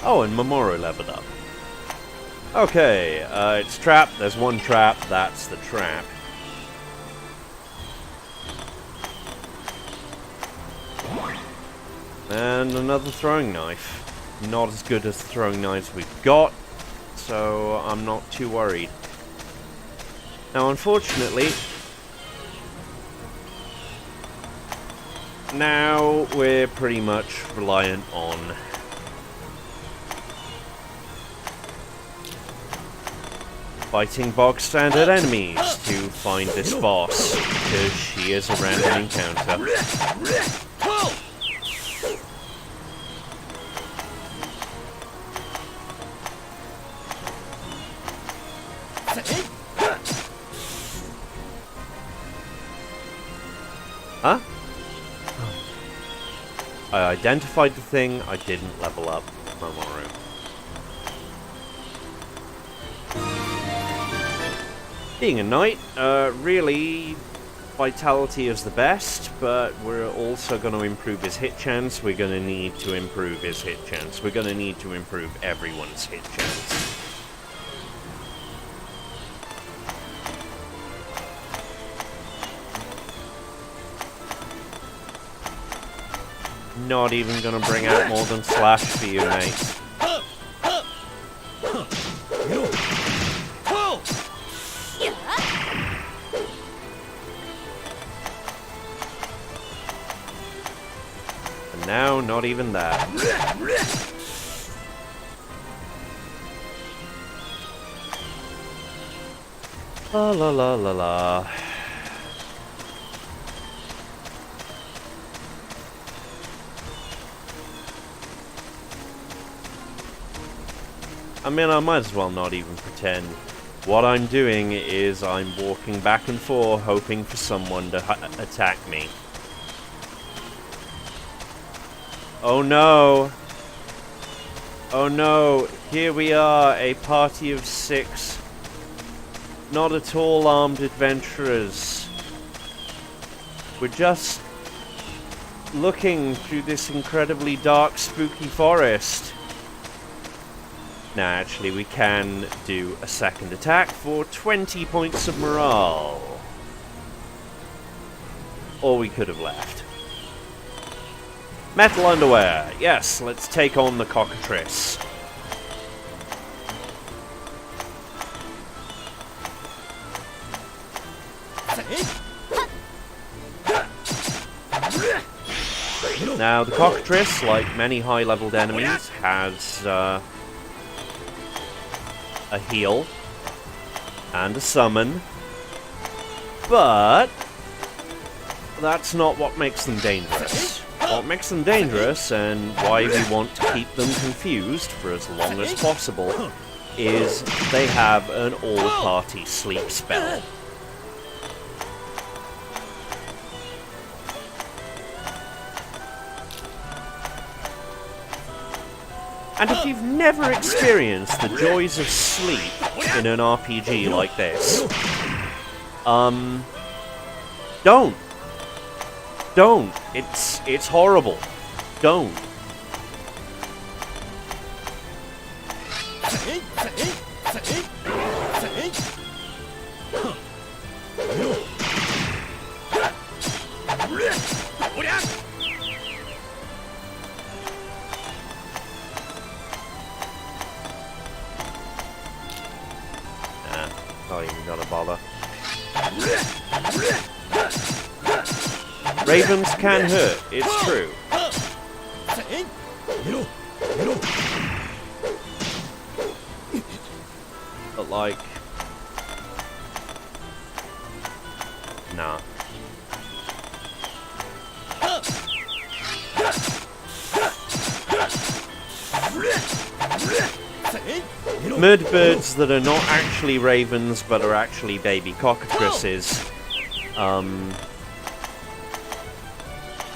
Oh, and Mamoru leveled up. Okay, it's trapped. There's one trap. That's the trap. And another throwing knife. Not as good as the throwing knives we've got, so I'm not too worried. Now, unfortunately, now we're pretty much reliant on fighting bog standard enemies to find this boss, because she is a random encounter. Huh? I identified the thing, I didn't level up Mamoru. Being a knight, really, vitality is the best, but we're also going to improve his hit chance. We're going to need to improve his hit chance. We're going to need to improve everyone's hit chance. Not even gonna bring out more than slash for you, mate. And now, not even that. La la la la la. I mean, I might as well not even pretend. What I'm doing is I'm walking back and forth, hoping for someone to attack me. Oh no! Oh no! Here we are, a party of 6 not at all armed adventurers. We're just looking through this incredibly dark, spooky forest. Now, actually, we can do a second attack for 20 points of morale. Or we could have left. Metal underwear. Yes, let's take on the cockatrice. Now, the cockatrice, like many high-leveled enemies, has a heal and a summon, but that's not what makes them dangerous. What makes them dangerous, and why we want to keep them confused for as long as possible, is they have an all-party sleep spell. And if you've never experienced the joys of sleep in an RPG like this, don't. Don't. It's horrible. Don't. Not even gonna bother. Ravens can hurt, it's true. But like... nah. Mudbirds that are not actually ravens but are actually baby cockatrices,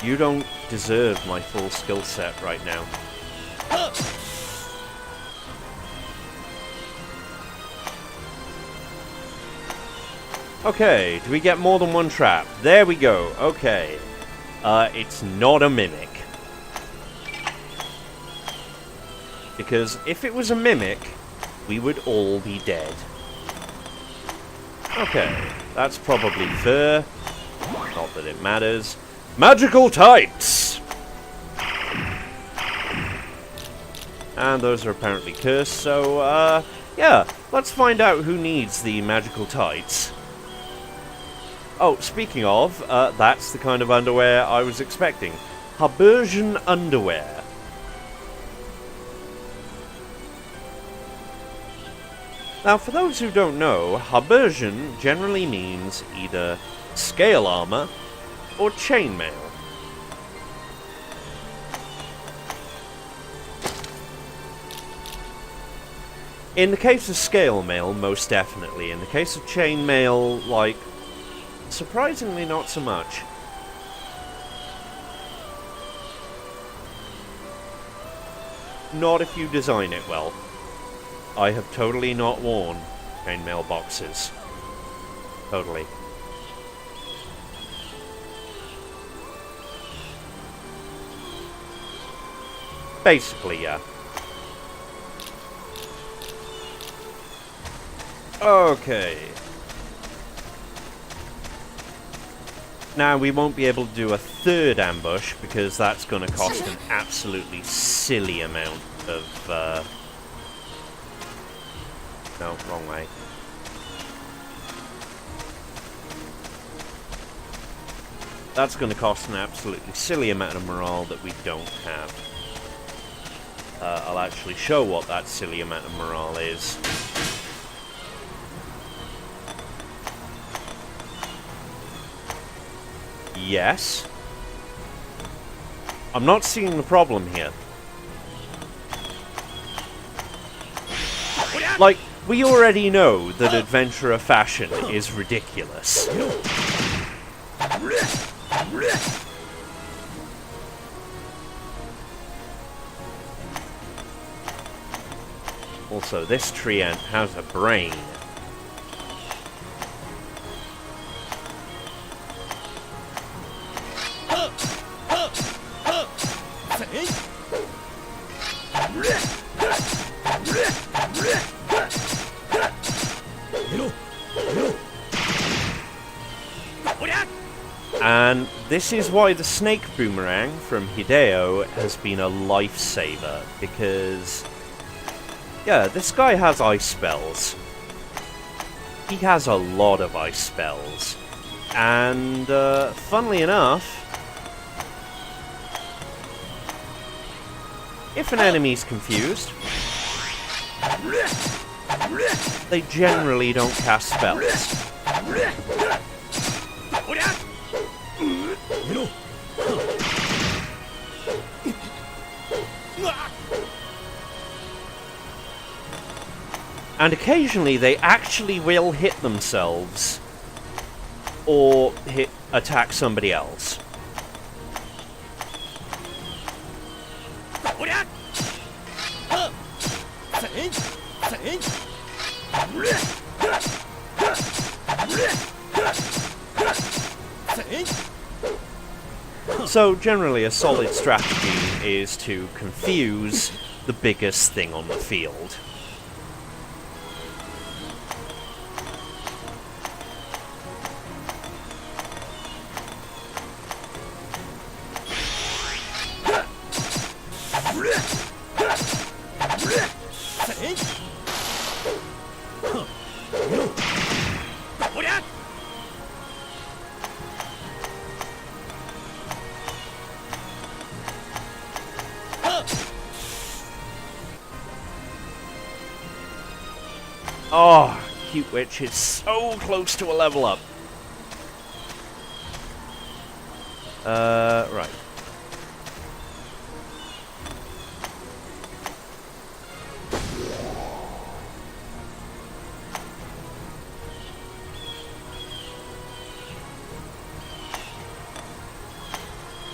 you don't deserve my full skill set right now. Okay, do we get more than one trap? There we go, okay. It's not a mimic. Because if it was a mimic, we would all be dead. Okay, that's probably fair. Not that it matters. Magical Types! And those are apparently cursed, so, yeah, let's find out who needs the magical tights. Oh, speaking of, that's the kind of underwear I was expecting. Habersian underwear. Now, for those who don't know, Habersian generally means either scale armor or chainmail. In the case of scale mail, most definitely. In the case of chainmail, like, surprisingly not so much. Not if you design it well. I have totally not worn chainmail boxes. Totally. Basically, yeah. Okay. Now, we won't be able to do a third ambush, because that's going to cost an absolutely silly amount of, no, wrong way. That's going to cost an absolutely silly amount of morale that we don't have. I'll actually show what that silly amount of morale is. Yes. I'm not seeing the problem here. Like, we already know that adventurer fashion is ridiculous. Also, this tree ant has a brain. And this is why the snake boomerang from Hideo has been a lifesaver, because, yeah, this guy has ice spells. He has a lot of ice spells. And, funnily enough, if an enemy's confused, they generally don't cast spells. And occasionally they actually will hit themselves or attack somebody else. So generally a solid strategy is to confuse the biggest thing on the field. Oh, Cute Witch is so close to a level up. Right.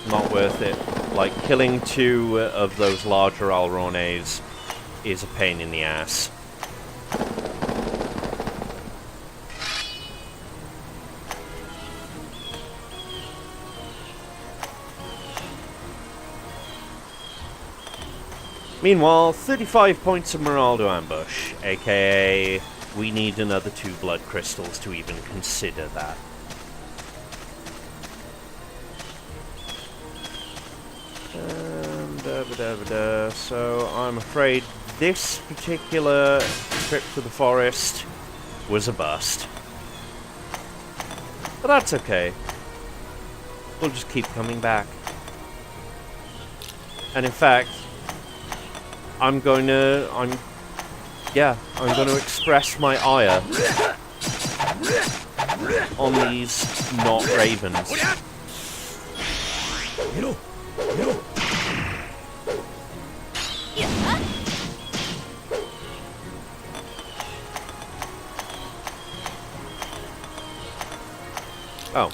Not worth it. Like, killing 2 of those larger Alrones is a pain in the ass. Meanwhile, 35 points of morale to ambush, aka we need another 2 blood crystals to even consider that. So I'm afraid this particular trip to the forest was a bust. But that's okay. We'll just keep coming back. And in fact, I'm going to express my ire on these not ravens. Oh.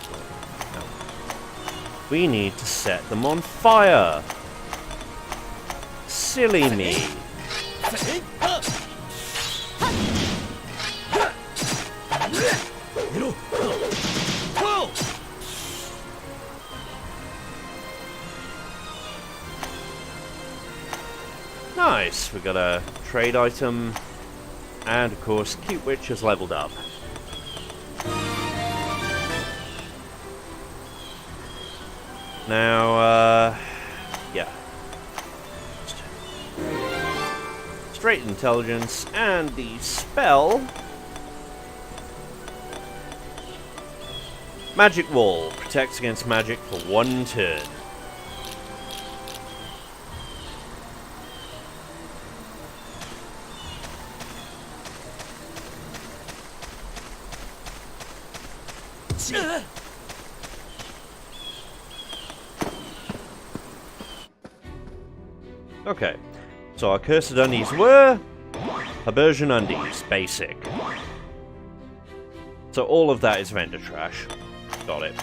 No. We need to set them on fire. Silly me. Nice, we got a trade item, and of course, Cute Witch has leveled up. Now, yeah. Straight intelligence, and the spell... Magic Wall. Protects against magic for 1 turn. Okay, so our cursed undies were Habersian undies, basic. So all of that is vendor trash. Got it.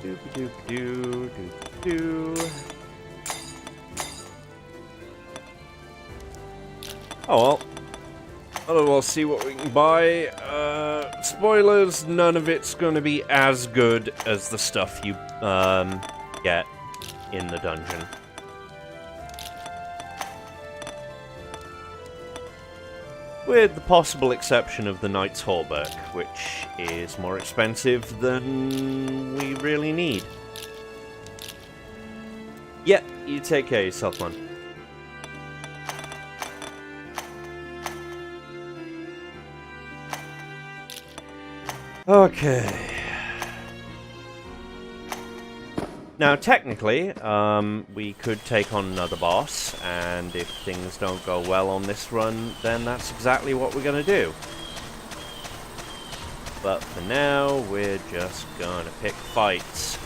Doop-a-doop-a-doo, doop-a-doo. Oh well. We'll see what we can buy. Spoilers, none of it's going to be as good as the stuff you get in the dungeon. With the possible exception of the Knight's Hauberk, which is more expensive than we really need. Yeah, you take care of yourself, man. Okay. Now, technically, we could take on another boss, and if things don't go well on this run, then that's exactly what we're gonna do. But for now, we're just gonna pick fights.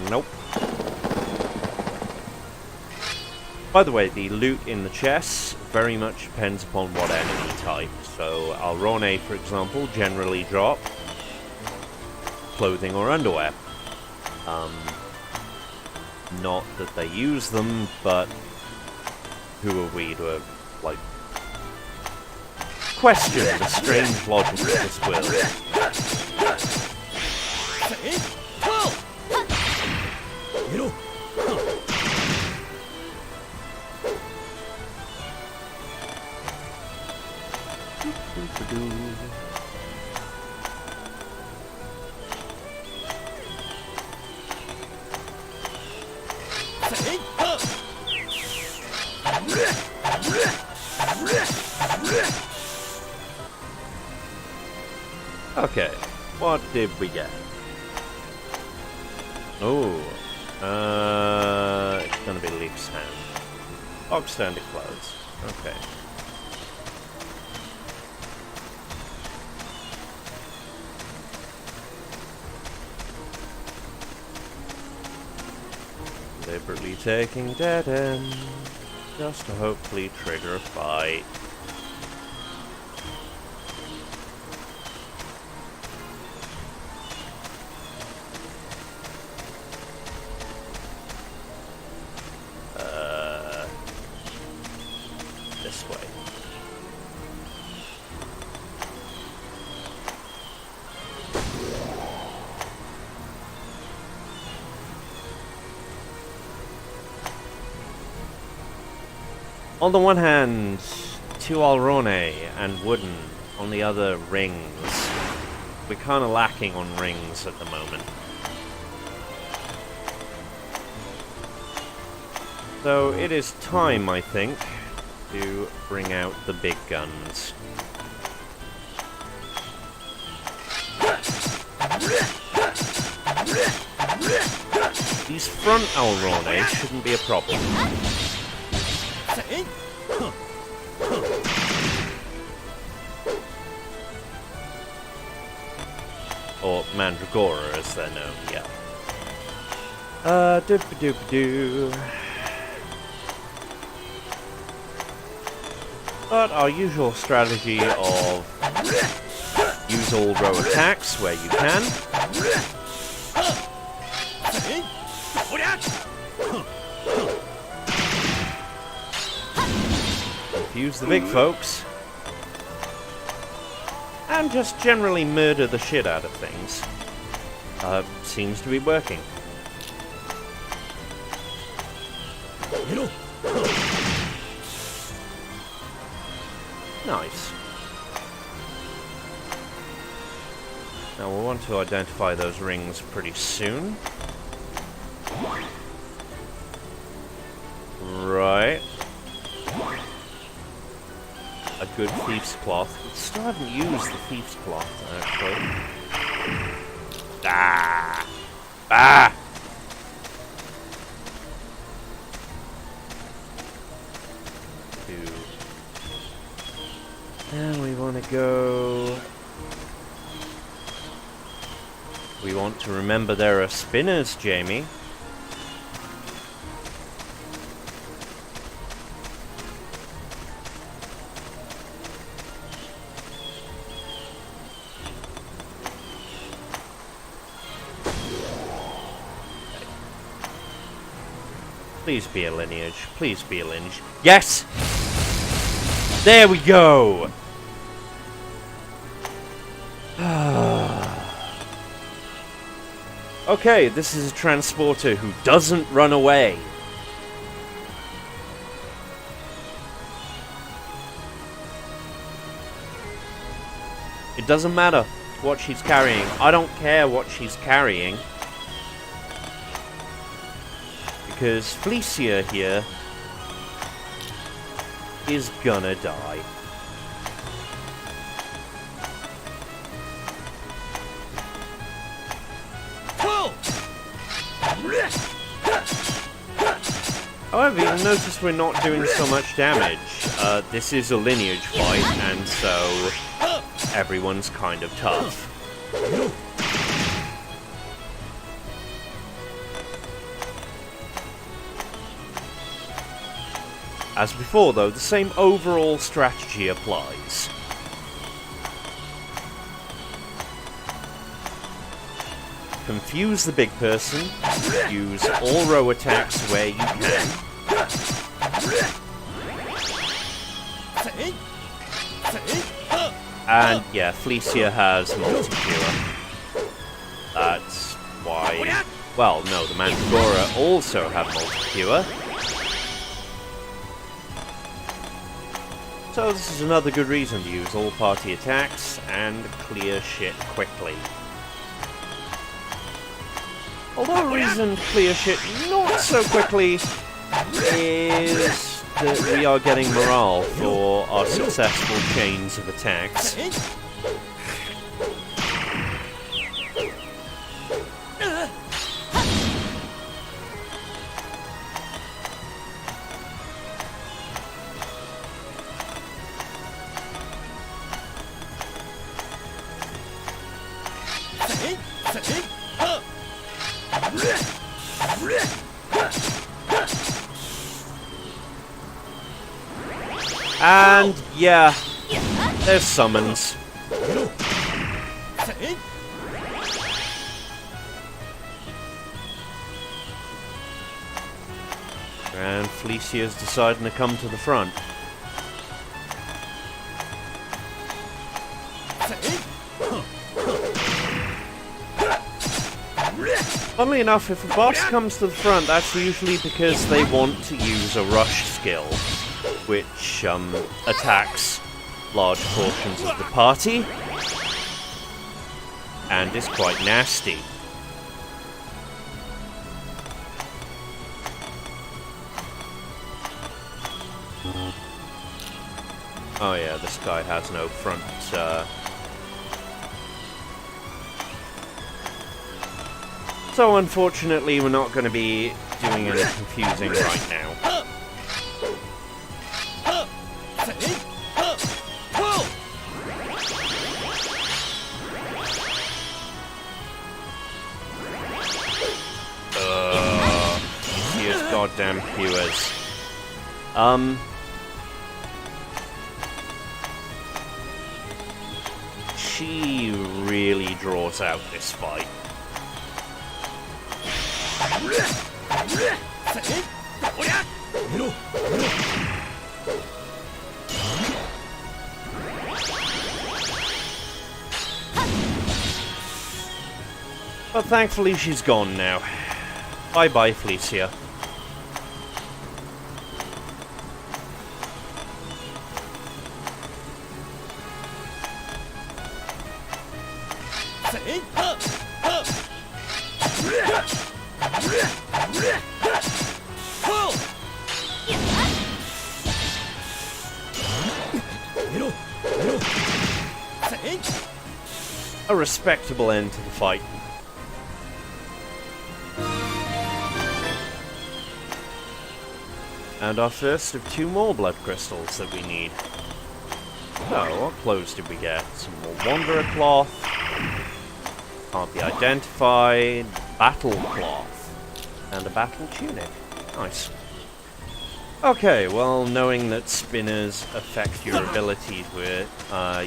Nope. By the way, the loot in the chests very much depends upon what enemy type. So, Alrone, for example, generally drop clothing or underwear. Not that they use them, but who are we to, like, question the strange logic of this world? Okay, what did we get? Oh, it's gonna be Leaf's hand. Bog standard clothes. Okay. Deliberately taking dead end, just to hopefully trigger a fight. This way. On the one hand, 2 Alrone and wooden. On the other, rings. We're kind of lacking on rings at the moment. So it is time, I think, to bring out the big guns. These front Alrone shouldn't be a problem. Or Mandragora, as they're known, yeah. Doop-a-doop-a-doo. But our usual strategy of use all row attacks where you can. Confuse the big folks. And just generally murder the shit out of things. Seems to be working. Nice. Now we'll want to identify those rings pretty soon. Right. A good thief's cloth. We still haven't used the thief's cloth, actually. Ah! Ah! And we want to go... We want to remember there are spinners, Jamie. Please be a lineage. Please be a lineage. Yes! There we go! Okay, this is a transporter who doesn't run away. It doesn't matter what she's carrying. I don't care what she's carrying. Because Felicia here is gonna die. However, you'll notice we're not doing so much damage. This is a lineage fight, and so everyone's kind of tough. As before, though, the same overall strategy applies. Confuse the big person, use all row attacks where you can. And yeah, Felicia has multi-cure. That's why... Well, no, the Mandragora also have multi-cure. So this is another good reason to use all party attacks and clear shit quickly. Although a reason to clear shit not so quickly is that we are getting morale for our successful chains of attacks. And yeah, there's summons. And Felicia's deciding to come to the front. Funnily enough, if a boss comes to the front, that's usually because they want to use a rush skill, which attacks large portions of the party, and is quite nasty. Oh yeah, this guy has no front, So unfortunately, we're not going to be doing any confusing right now. Here's goddamn Hewers. She really draws out this fight. But thankfully she's gone now. Bye-bye, Felicia. A respectable end to the fight. And our first of 2 more blood crystals that we need. So, what clothes did we get? Some more Wanderer Cloth. Can't be identified. Battle Cloth. And a Battle Tunic. Nice. Okay, well, knowing that spinners affect your ability to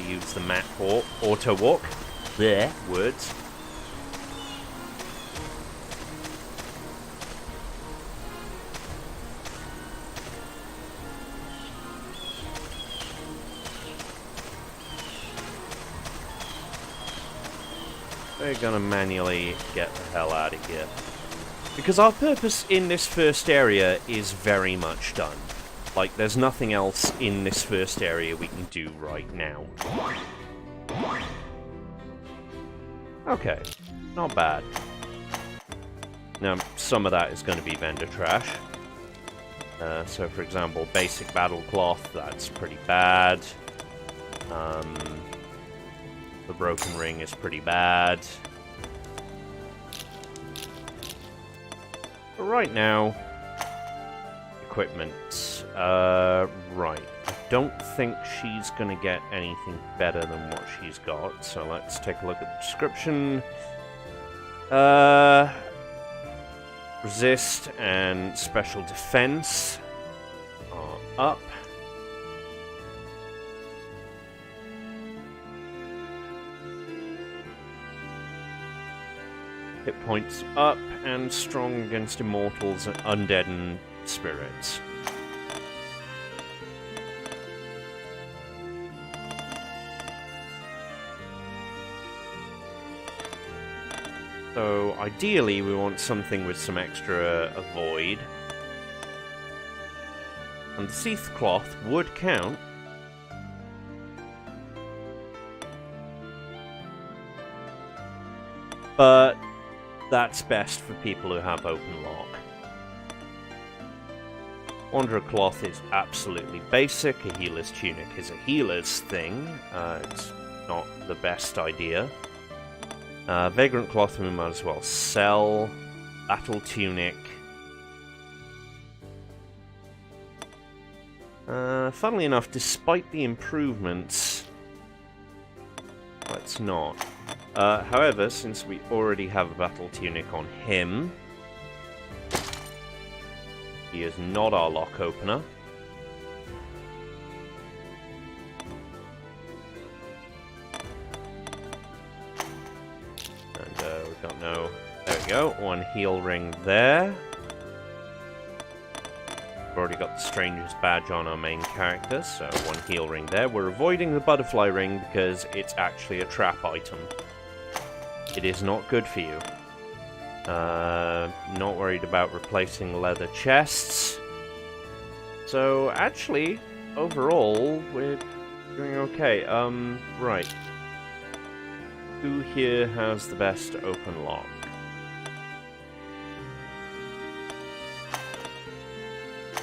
use the map or auto walk. There, words. We're gonna manually get the hell out of here. Because our purpose in this first area is very much done. Like, there's nothing else in this first area we can do right now. Okay, not bad. Now, some of that is going to be vendor trash. So, for example, basic battle cloth, that's pretty bad. The broken ring is pretty bad. But right now, equipment. Right. I don't think she's going to get anything better than what she's got. So let's take a look at the description. Resist and special defense are up. Hit points up, and strong against immortals, undead, and spirits. So, ideally, we want something with some extra avoid. And the Seath Cloth would count. But that's best for people who have open lock. Wanderer Cloth is absolutely basic. A healer's tunic is a healer's thing. It's not the best idea. Vagrant Cloth we might as well sell. Battle Tunic. Funnily enough, despite the improvements, let's not. However, since we already have a Battle Tunic on him, he is not our lock opener. And we've got no... There we go, one heal ring there. We've already got the Stranger's badge on our main character, so one heal ring there. We're avoiding the butterfly ring because it's actually a trap item. It is not good for you. Not worried about replacing leather chests. So, actually, overall, we're doing okay. Right. Who here has the best open lock?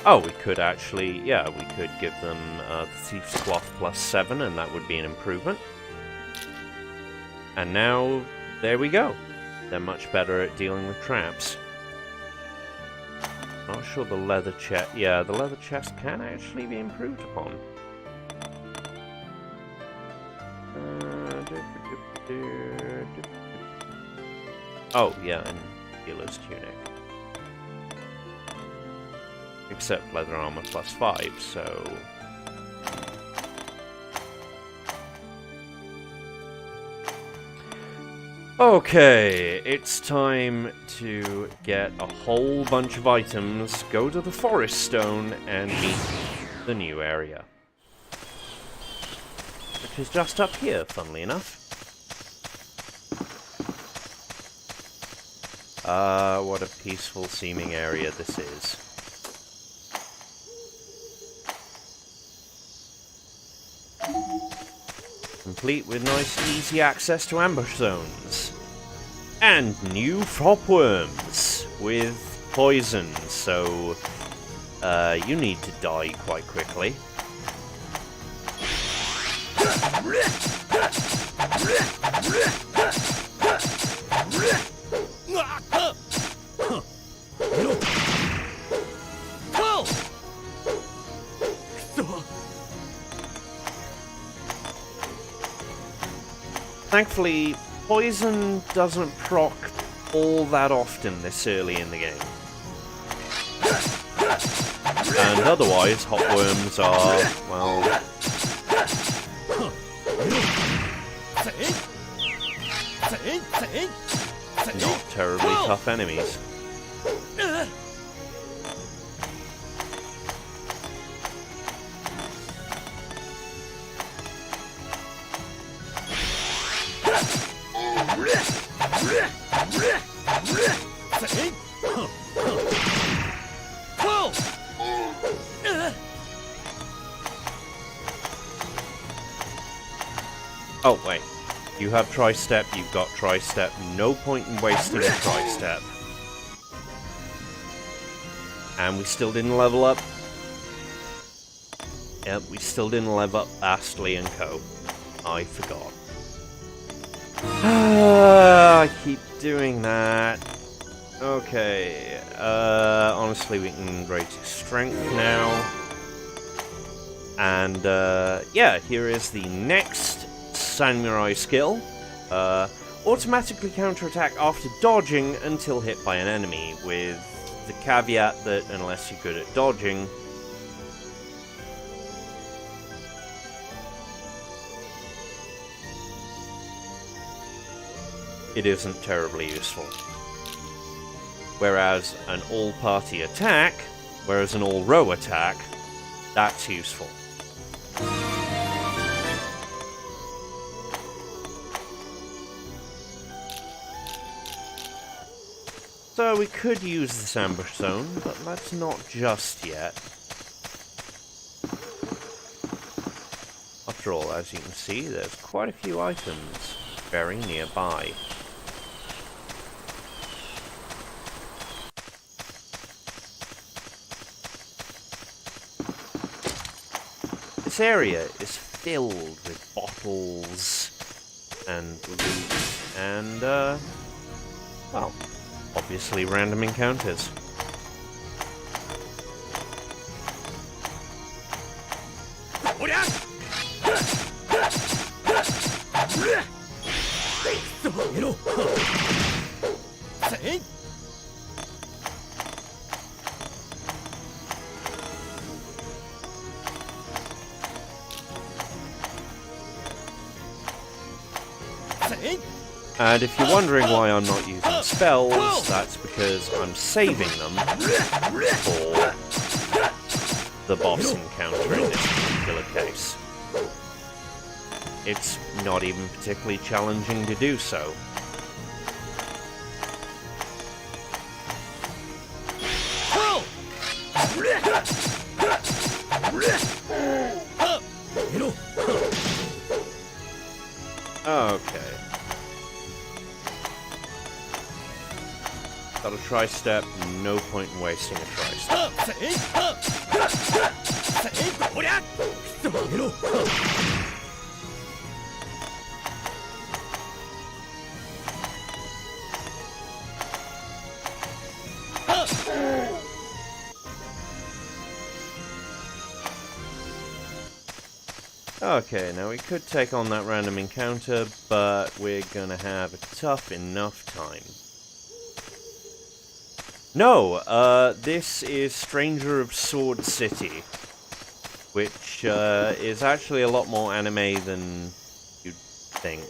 Oh, we could actually, yeah, we could give them the Thief's Cloth +7, and that would be an improvement. And now, there we go. They're much better at dealing with traps. Not sure the leather chest, yeah, the leather chest can actually be improved upon. Oh, yeah, and healer's tunic. Except leather armor +5, so... Okay, it's time to get a whole bunch of items, go to the Forest Stone, and meet the new area. Which is just up here, funnily enough. What a peaceful seeming area this is. Complete with nice easy access to ambush zones. And new fropworms with poison, so you need to die quite quickly. Thankfully, poison doesn't proc all that often this early in the game. And otherwise, hot worms are, well... not terribly tough enemies. Oh, wait. You have tri-step, you've got tri-step. No point in wasting a tri-step. And we still didn't level up. Yep, we still didn't level up Astley and Co. I forgot. I keep doing that. Okay. Honestly, we can raise his strength now. And, yeah, here is the next Samurai skill. Automatically counterattack after dodging until hit by an enemy, with the caveat that unless you're good at dodging, it isn't terribly useful. Whereas an all-party attack, whereas an all-row attack, that's useful. So we could use this ambush zone, but let's not just yet. After all, as you can see, there's quite a few items very nearby. This area is filled with bottles and loot and, well, obviously random encounters. And if you're wondering why I'm not using spells, that's because I'm saving them for the boss encounter in this particular case. It's not even particularly challenging to do so. Okay. Got a tri-step, no point in wasting a tri-step. Okay, now we could take on that random encounter, but we're gonna have a tough enough time. No, this is Stranger of Sword City, which is actually a lot more anime than you'd think.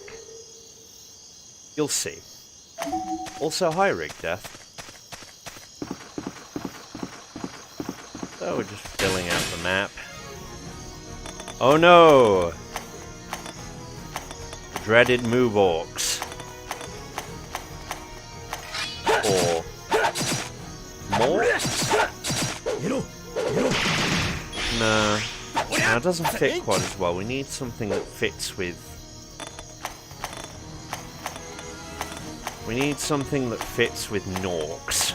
You'll see. Also, hi, Rig Death. So we're just filling out the map. Oh no! The dreaded Mooborks. Or more? Nah. Nah, it doesn't fit quite as well. We need something that fits with... We need something that fits with Norks.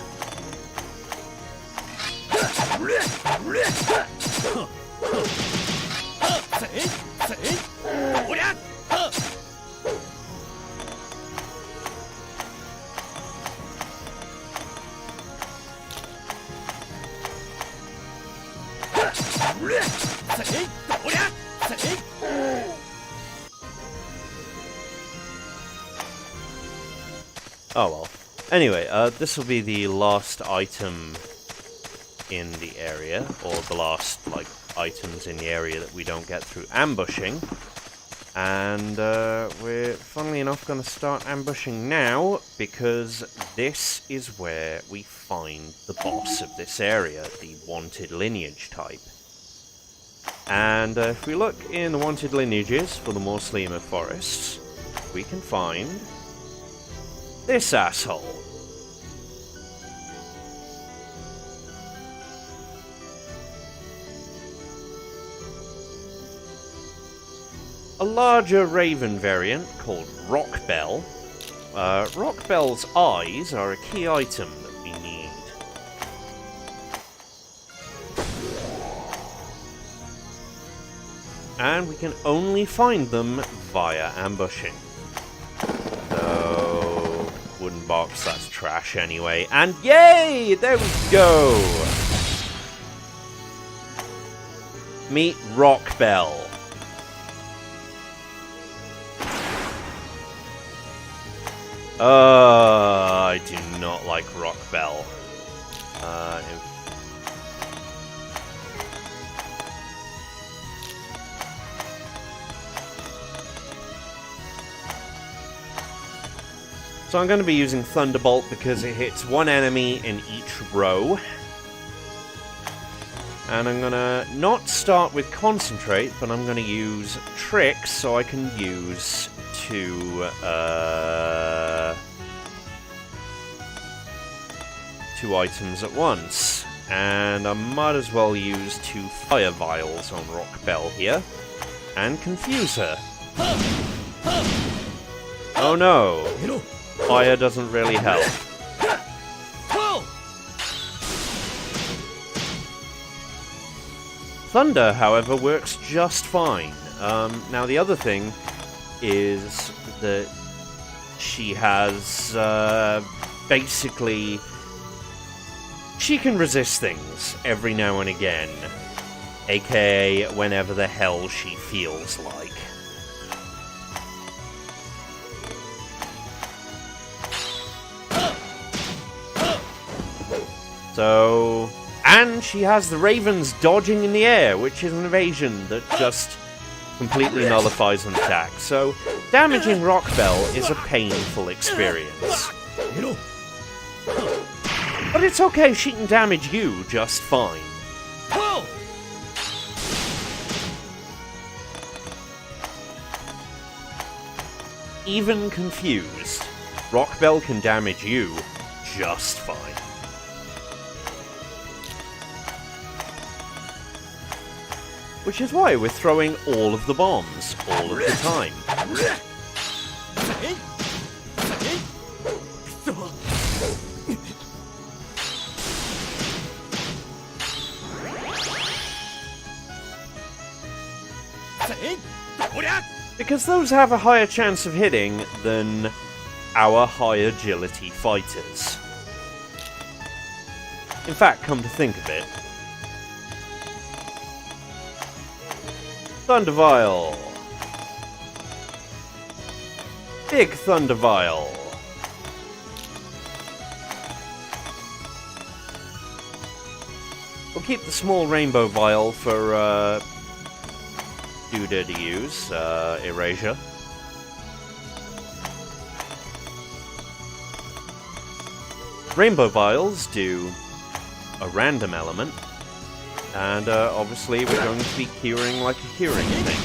Oh well. Anyway, this will be the last item in the area, or the last, like, items in the area that we don't get through ambushing. And we're, funnily enough, going to start ambushing now, because this is where we find the boss of this area, the wanted lineage type. And if we look in the wanted lineages for the Morslima forests, we can find this asshole. A larger raven variant called Rockbell. Rockbell's eyes are a key item that we need. And we can only find them via ambushing. So, wooden box, that's trash anyway. And yay! There we go! Meet Rockbell. I do not like Rockbell. So I'm going to be using Thunderbolt because it hits one enemy in each row. And I'm going to not start with Concentrate, but I'm going to use Tricks so I can use two items at once. And I might as well use 2 Fire Vials on Rock Bell here. And confuse her. Oh no! Fire doesn't really help. Thunder, however, works just fine. Now the other thing is that she has, basically... She can resist things every now and again. AKA whenever the hell she feels like. So... And she has the ravens dodging in the air, which is an evasion that just completely nullifies an attack. So, damaging Rock Bell is a painful experience. But it's okay, she can damage you just fine. Even confused, Rock Bell can damage you just fine. Which is why we're throwing all of the bombs, all of the time. Because those have a higher chance of hitting than our high agility fighters. In fact, come to think of it, Thunder Vial. Big Thunder Vial. We'll keep the small Rainbow Vial for Duda to use, Erasure. Rainbow Vials do a random element. And obviously we're going to be curing like a curing thing.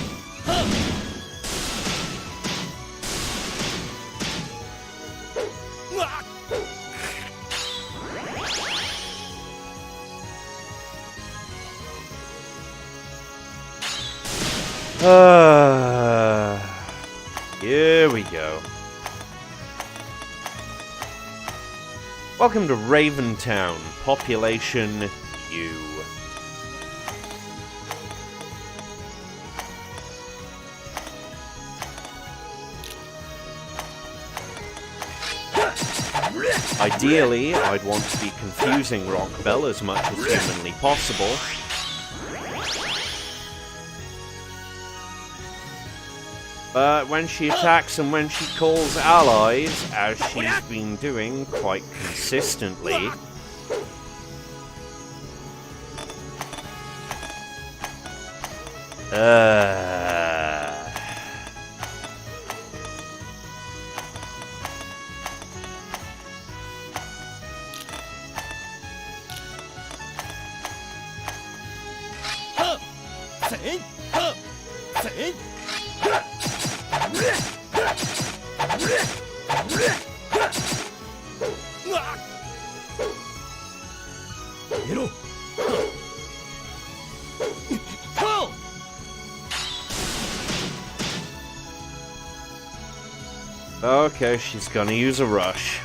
Here we go. Welcome to Raventown, population U. Ideally, I'd want to be confusing Rock Bell as much as humanly possible. But when she attacks and when she calls allies, as she's been doing quite consistently, okay, she's gonna use a rush.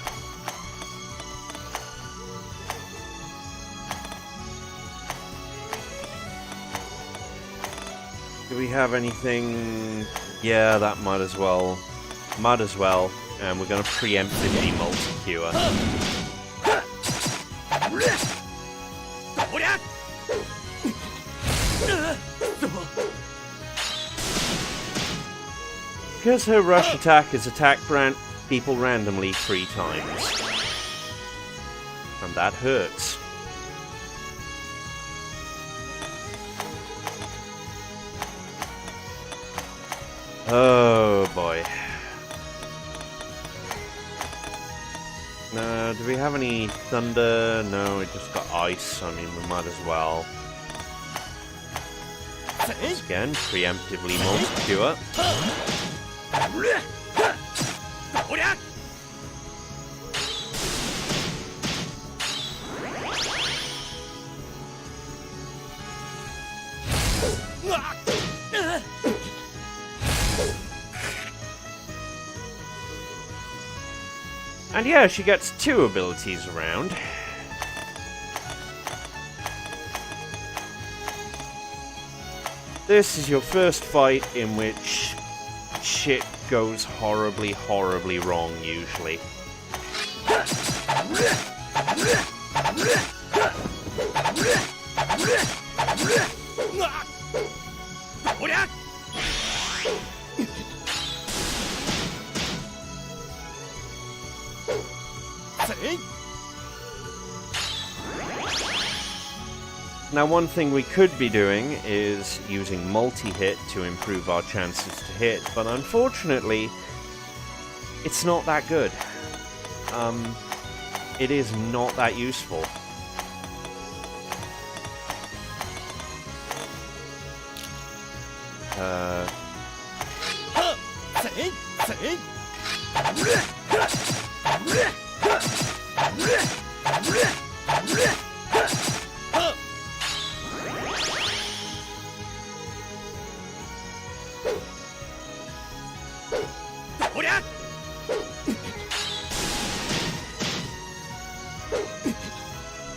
Do we have anything? Yeah, that might as well. Might as well. And we're gonna preemptively multi-cure. Because her rush attack is attack people randomly 3 times. And that hurts. Oh boy. Do we have any thunder? No, it just got ice. I mean, we might as well. Once again, preemptively multi-cure. And yeah, she gets 2 abilities around. This is your first fight in which shit goes horribly, horribly wrong, usually. Now, one thing we could be doing is using multi-hit to improve our chances to hit, but unfortunately, it's not that good. It is not that useful.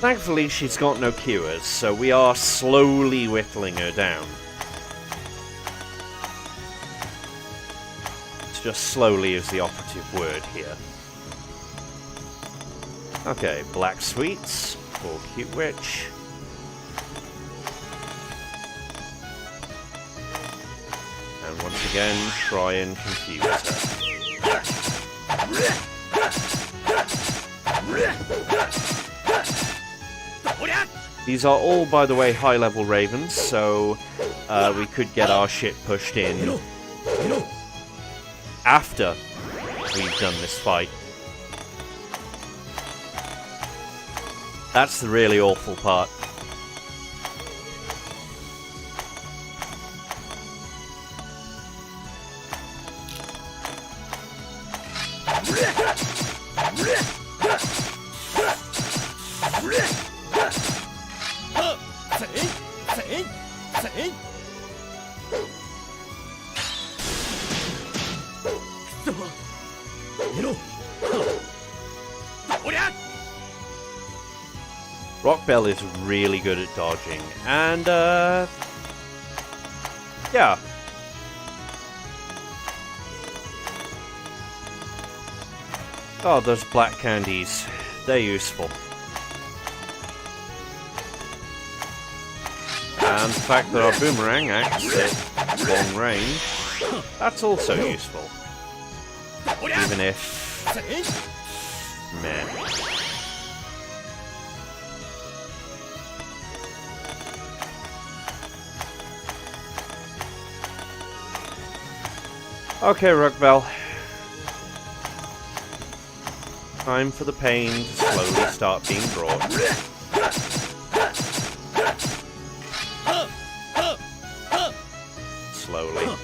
Thankfully, she's got no cures, so we are slowly whittling her down. It's just slowly is the operative word here. Okay, black sweets for Cute Witch. And once again, try and confuse her. These are all, by the way, high-level ravens, so we could get our shit pushed in after we've done this fight. That's the really awful part. Rockbell is really good at dodging, and yeah. Oh, those black candies, they're useful. And the fact that our boomerang acts at long range, that's also useful. Even if... meh. Okay, Rockbell. Time for the pain to slowly start being brought. Slowly.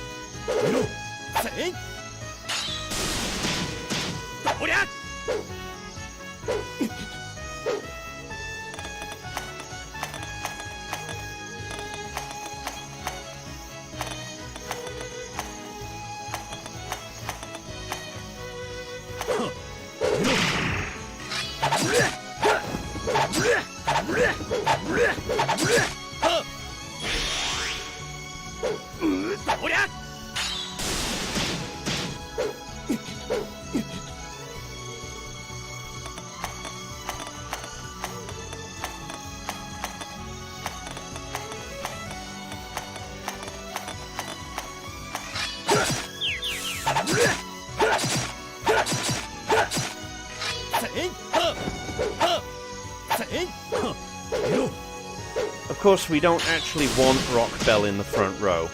Of course, we don't actually want Rockbell in the front row.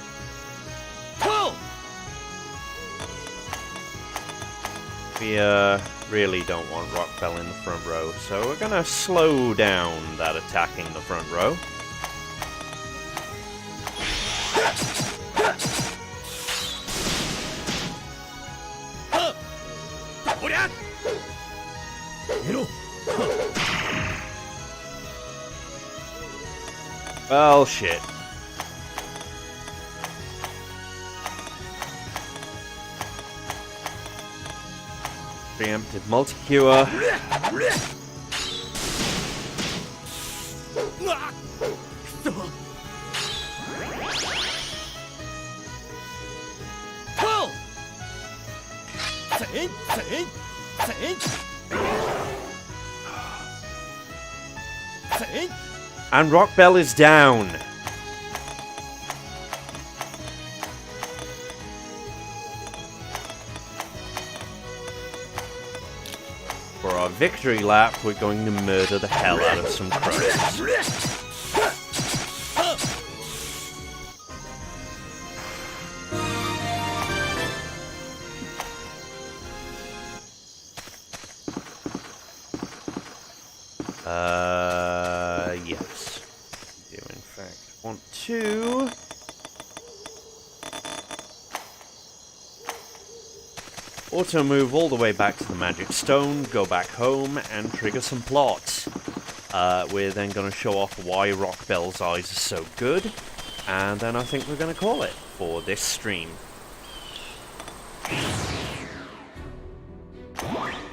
really don't want Rock Bell in the front row, so we're gonna slow down that attacking the front row. Well, shit. Preemptive multi-cure. And Rock Bell is down. For our victory lap, we're going to murder the hell out of some crows. Yes. Do in fact want to... auto move all the way back to the Magic Stone, go back home, and trigger some plots. We're then going to show off why Rock Bell's eyes are so good, and then I think we're going to call it for this stream.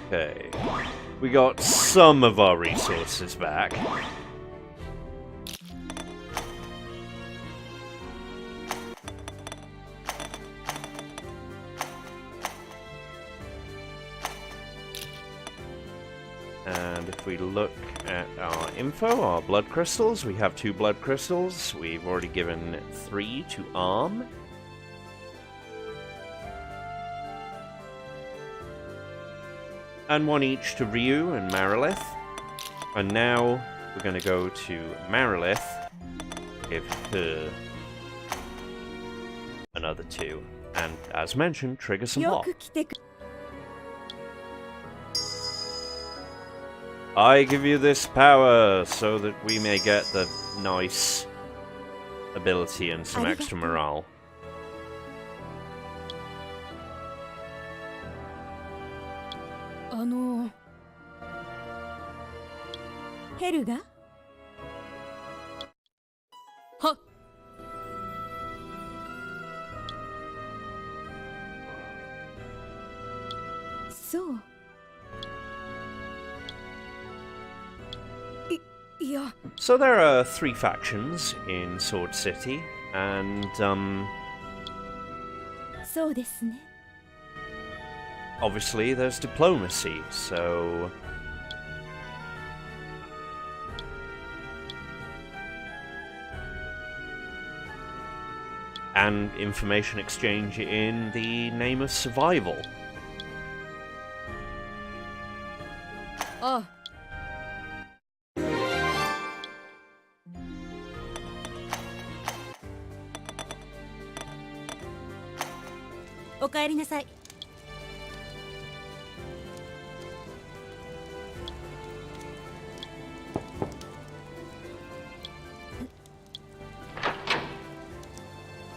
Okay. We got some of our resources back. And if we look at our info, our blood crystals, we have 2 blood crystals. We've already given 3 to Arm. And 1 each to Ryu and Marilith. And now we're going to go to Marilith, give her another 2. And as mentioned, trigger some block. I give you this power so that we may get the nice ability and some extra morale. Helga? はっ。そう。いや。 So there are 3 factions in Sword City, and, そうですね。 obviously there's diplomacy, so... and information exchange in the name of survival. ああ。おかえりなさい。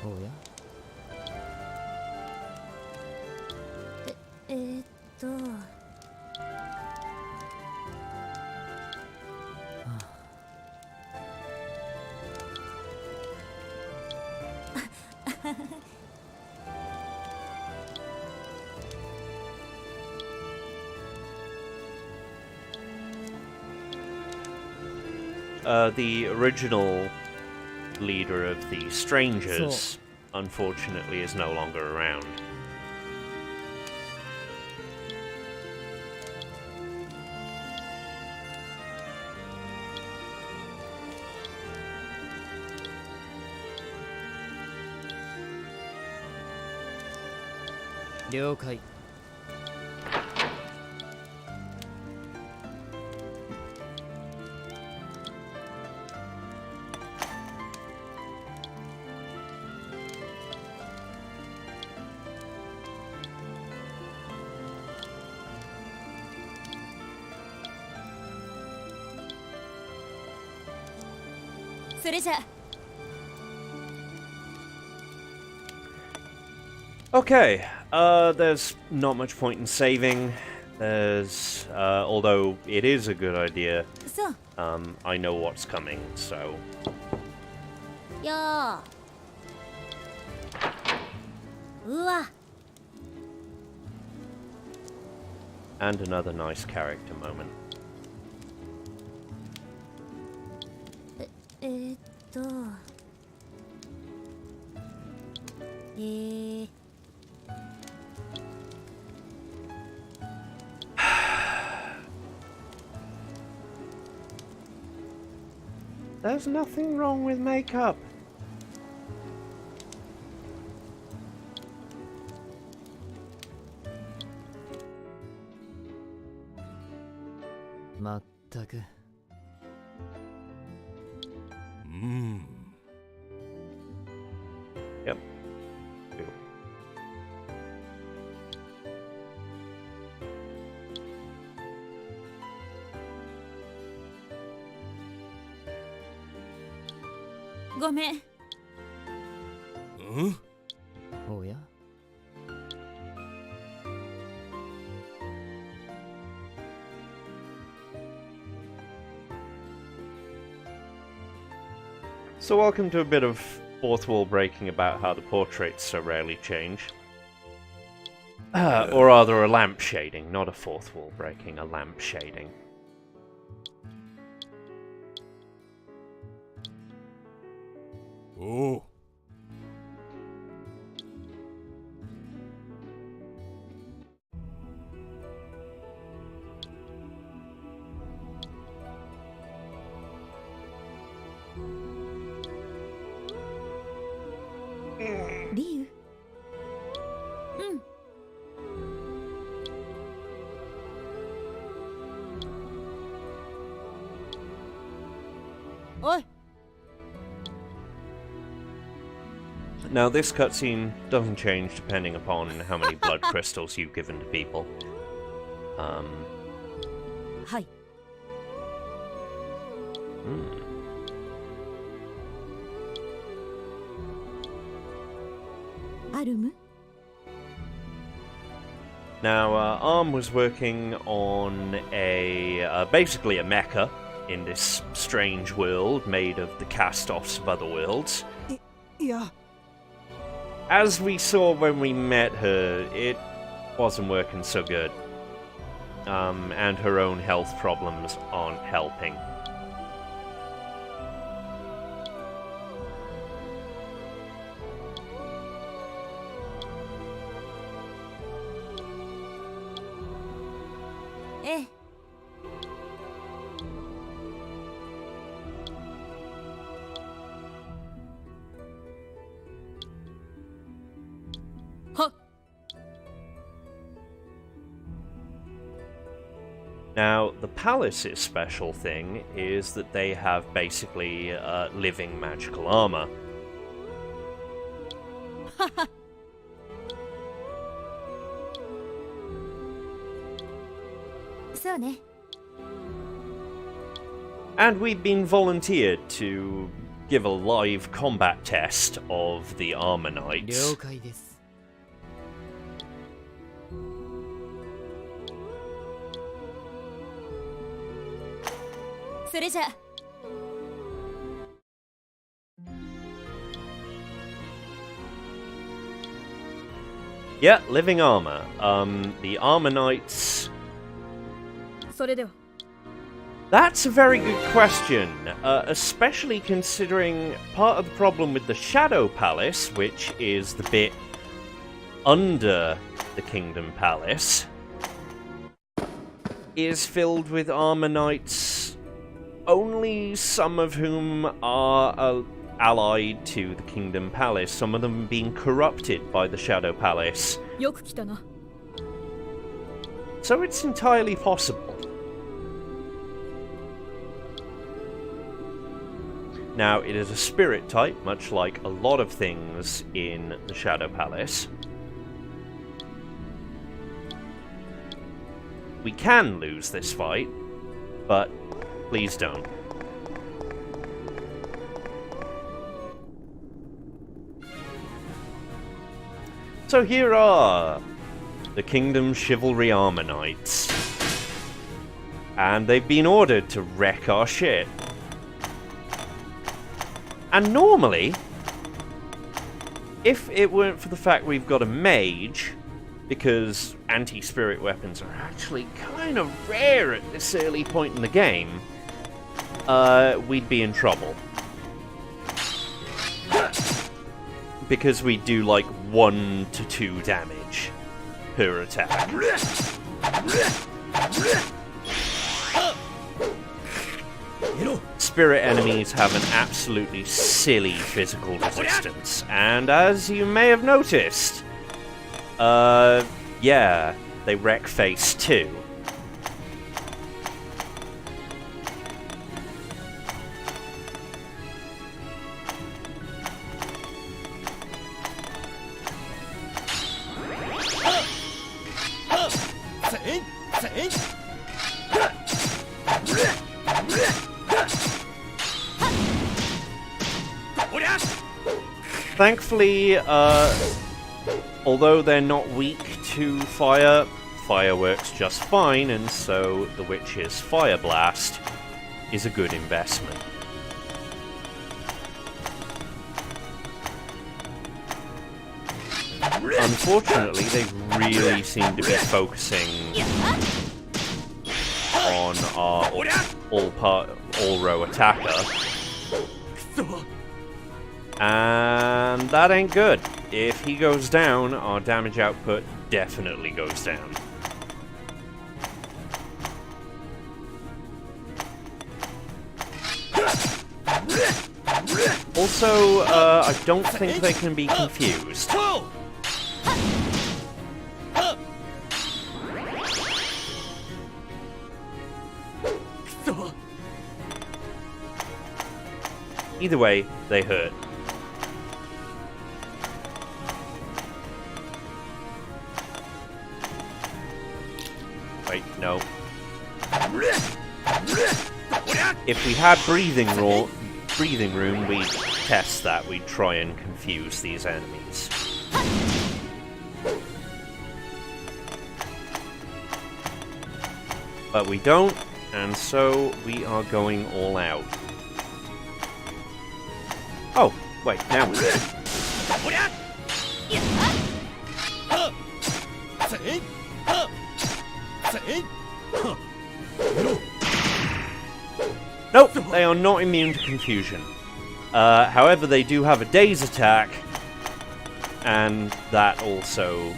おや。The original leader of the Strangers, unfortunately, is no longer around. Okay. それじゃ。 Okay, there's not much point in saving. There's, although it is a good idea, そう。 I know what's coming, so... よー。うわ。 And another nice character moment. 'There's nothing wrong with makeup. まったく。Yep. Cool. ごめん。おや So welcome to a bit of fourth wall breaking about how the portraits so rarely change. Or rather a lamp shading, not a fourth wall breaking, a lamp shading. Oh. Ryu? おい。 Now this cutscene doesn't change depending upon how many blood crystals you've given to people. はい。 アルム Now, Arm was working on basically a mecha in this strange world made of the cast-offs of other worlds. いや。 As we saw when we met her, it wasn't working so good. And her own health problems aren't helping. Now, the palace's special thing is that they have basically living magical armor. そうね。 And we've been volunteered to give a live combat test of the armor knights. 了解です。 それじゃ。 Yeah, living armor. The armor knights... それでは。 That's a very good question, especially considering part of the problem with the Shadow Palace, which is the bit under the Kingdom Palace, is filled with armor knights, only some of whom are allied to the Kingdom Palace, some of them being corrupted by the Shadow Palace. よく来たな。 So it's entirely possible. Now, it is a spirit type, much like a lot of things in the Shadow Palace. We can lose this fight, but please don't. So here are the Kingdom's Chivalry Armor Knights. And they've been ordered to wreck our shit. And normally, if it weren't for the fact we've got a mage, because anti-spirit weapons are actually kind of rare at this early point in the game, we'd be in trouble. Because we do like 1 to 2 damage per attack. Spirit enemies have an absolutely silly physical resistance, and as you may have noticed, yeah, they wreck face too. Thankfully, although they're not weak to fire, fire works just fine, and so the Witch's Fire Blast is a good investment. Unfortunately, they really seem to be focusing on our all-row attacker. And that ain't good. If he goes down, our damage output definitely goes down. Also, I don't think they can be confused. Either way, they hurt. Wait, no. If we had breathing room, we'd test that. We'd try and confuse these enemies. But we don't, and so we are going all out. Oh, wait, now we do. Nope, they are not immune to confusion. However, they do have a daze attack, and that also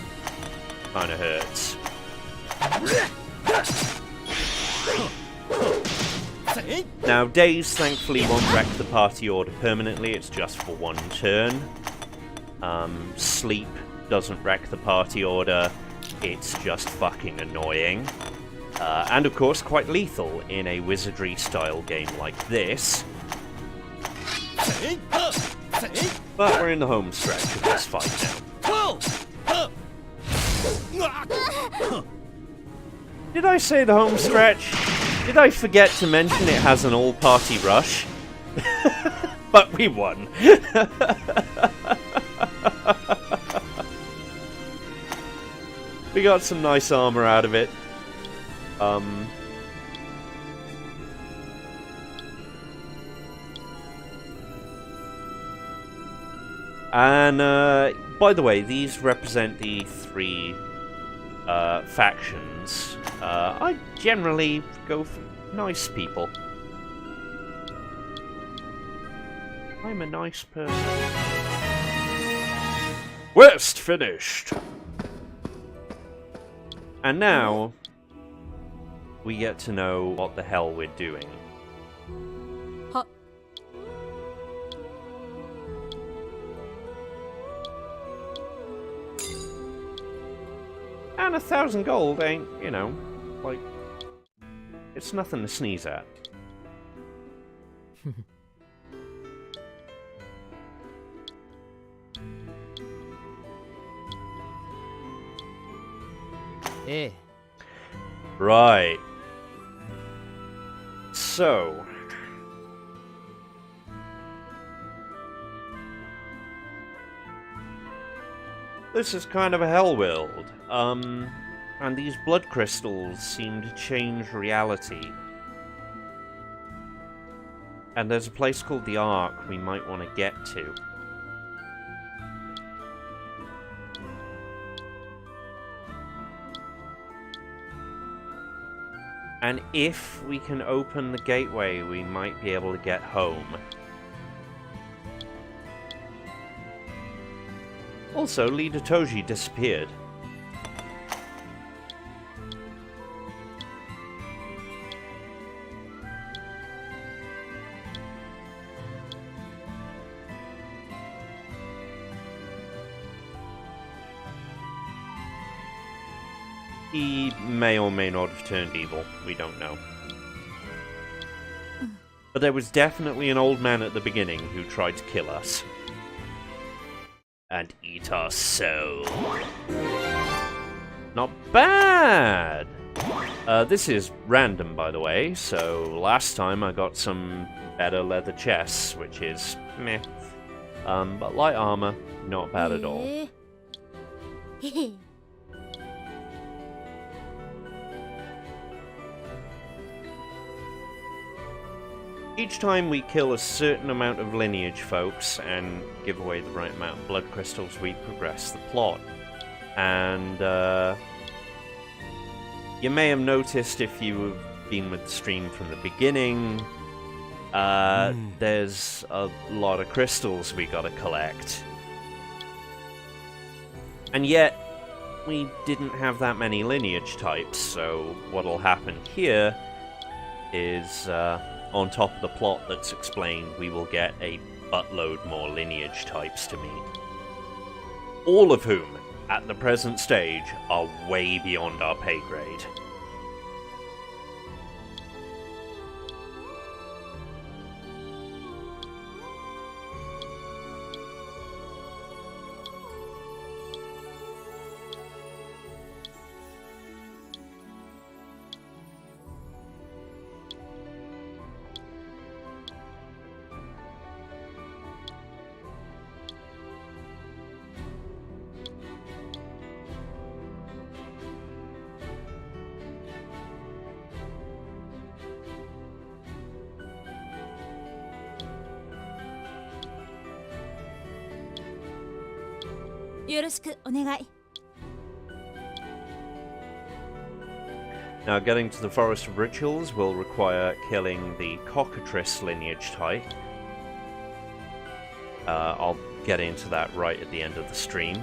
kind of hurts. Now, daze thankfully won't wreck the party order permanently, it's just for one turn. Sleep doesn't wreck the party order, it's just fucking annoying. And of course, quite lethal in a wizardry-style game like this. But we're in the home stretch of this fight now. Did I say the home stretch? Did I forget to mention it has an all-party rush? But we won. We got some nice armor out of it. And by the way, these represent the 3 factions. I generally go for nice people. I'm a nice person. Quest finished! And now, we get to know what the hell we're doing. Huh. And 1,000 gold ain't, you know, like, it's nothing to sneeze at. Eh. Right. So. This is kind of a hell world. And these blood crystals seem to change reality. And there's a place called the Ark we might want to get to. And if we can open the gateway, we might be able to get home. Also, Leader Toji disappeared. He may or may not have turned evil. We don't know. But there was definitely an old man at the beginning who tried to kill us. And eat our soul. Not bad! This is random, by the way, so last time I got some better leather chests, which is meh. But light armor, not bad at all. Each time we kill a certain amount of lineage folks and give away the right amount of blood crystals, we progress the plot. And you may have noticed if you've been with the stream from the beginning, there's a lot of crystals we gotta collect. And yet, we didn't have that many lineage types, so what'll happen here is, on top of the plot that's explained, we will get a buttload more lineage types to meet. All of whom, at the present stage, are way beyond our pay grade. Now, getting to the Forest of Rituals will require killing the Cockatrice lineage type. I'll get into that right at the end of the stream.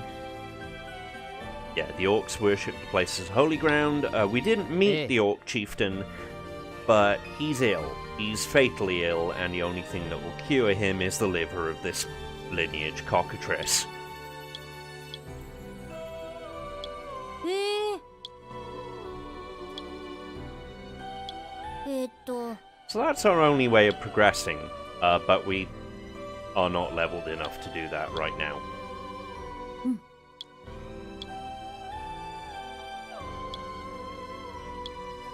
Yeah, the Orcs worship the place as holy ground. We didn't meet the Orc chieftain, but he's ill. He's fatally ill, and the only thing that will cure him is the liver of this lineage Cockatrice. So that's our only way of progressing, but we are not leveled enough to do that right now.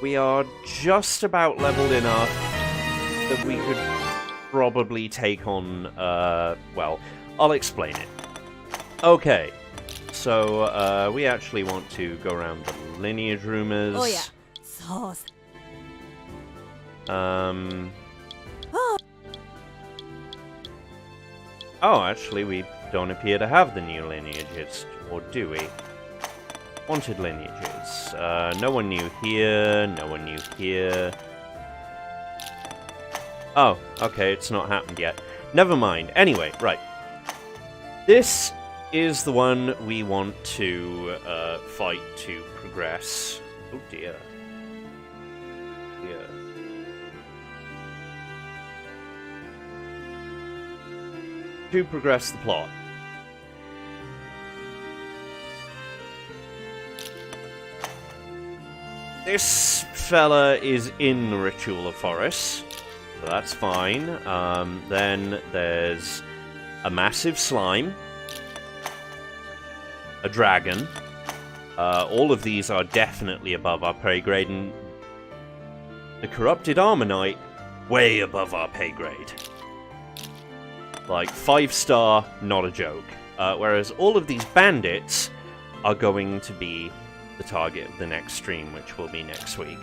We are just about leveled enough that we could probably take on, well, I'll explain it. Okay, so we actually want to go around the lineage rumors. Oh yeah. So. Oh, actually, we don't appear to have the new lineages, or do we? Wanted lineages. No one new here, no one new here. Oh, okay, it's not happened yet. Never mind. Anyway, right. This is the one we want to fight to progress. Oh dear. Yeah. To progress the plot. This fella is in the Ritual of Forest, so that's fine. Then there's a massive slime, a dragon. All of these are definitely above our pay grade, and the Corrupted Armor Knight, way above our pay grade. Like, 5-star, not a joke. whereas all of these bandits are going to be the target of the next stream, which will be next week.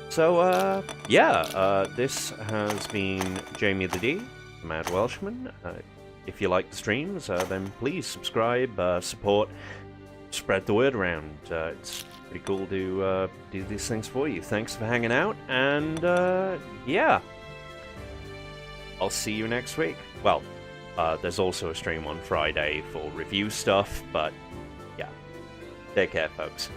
So, this has been Jamie the D, the Mad Welshman. If you like the streams, then please subscribe, support, spread the word around. It's pretty cool to do these things for you. Thanks for hanging out, and yeah, I'll see you next week. Well, there's also a stream on Friday for review stuff, but yeah, take care, folks.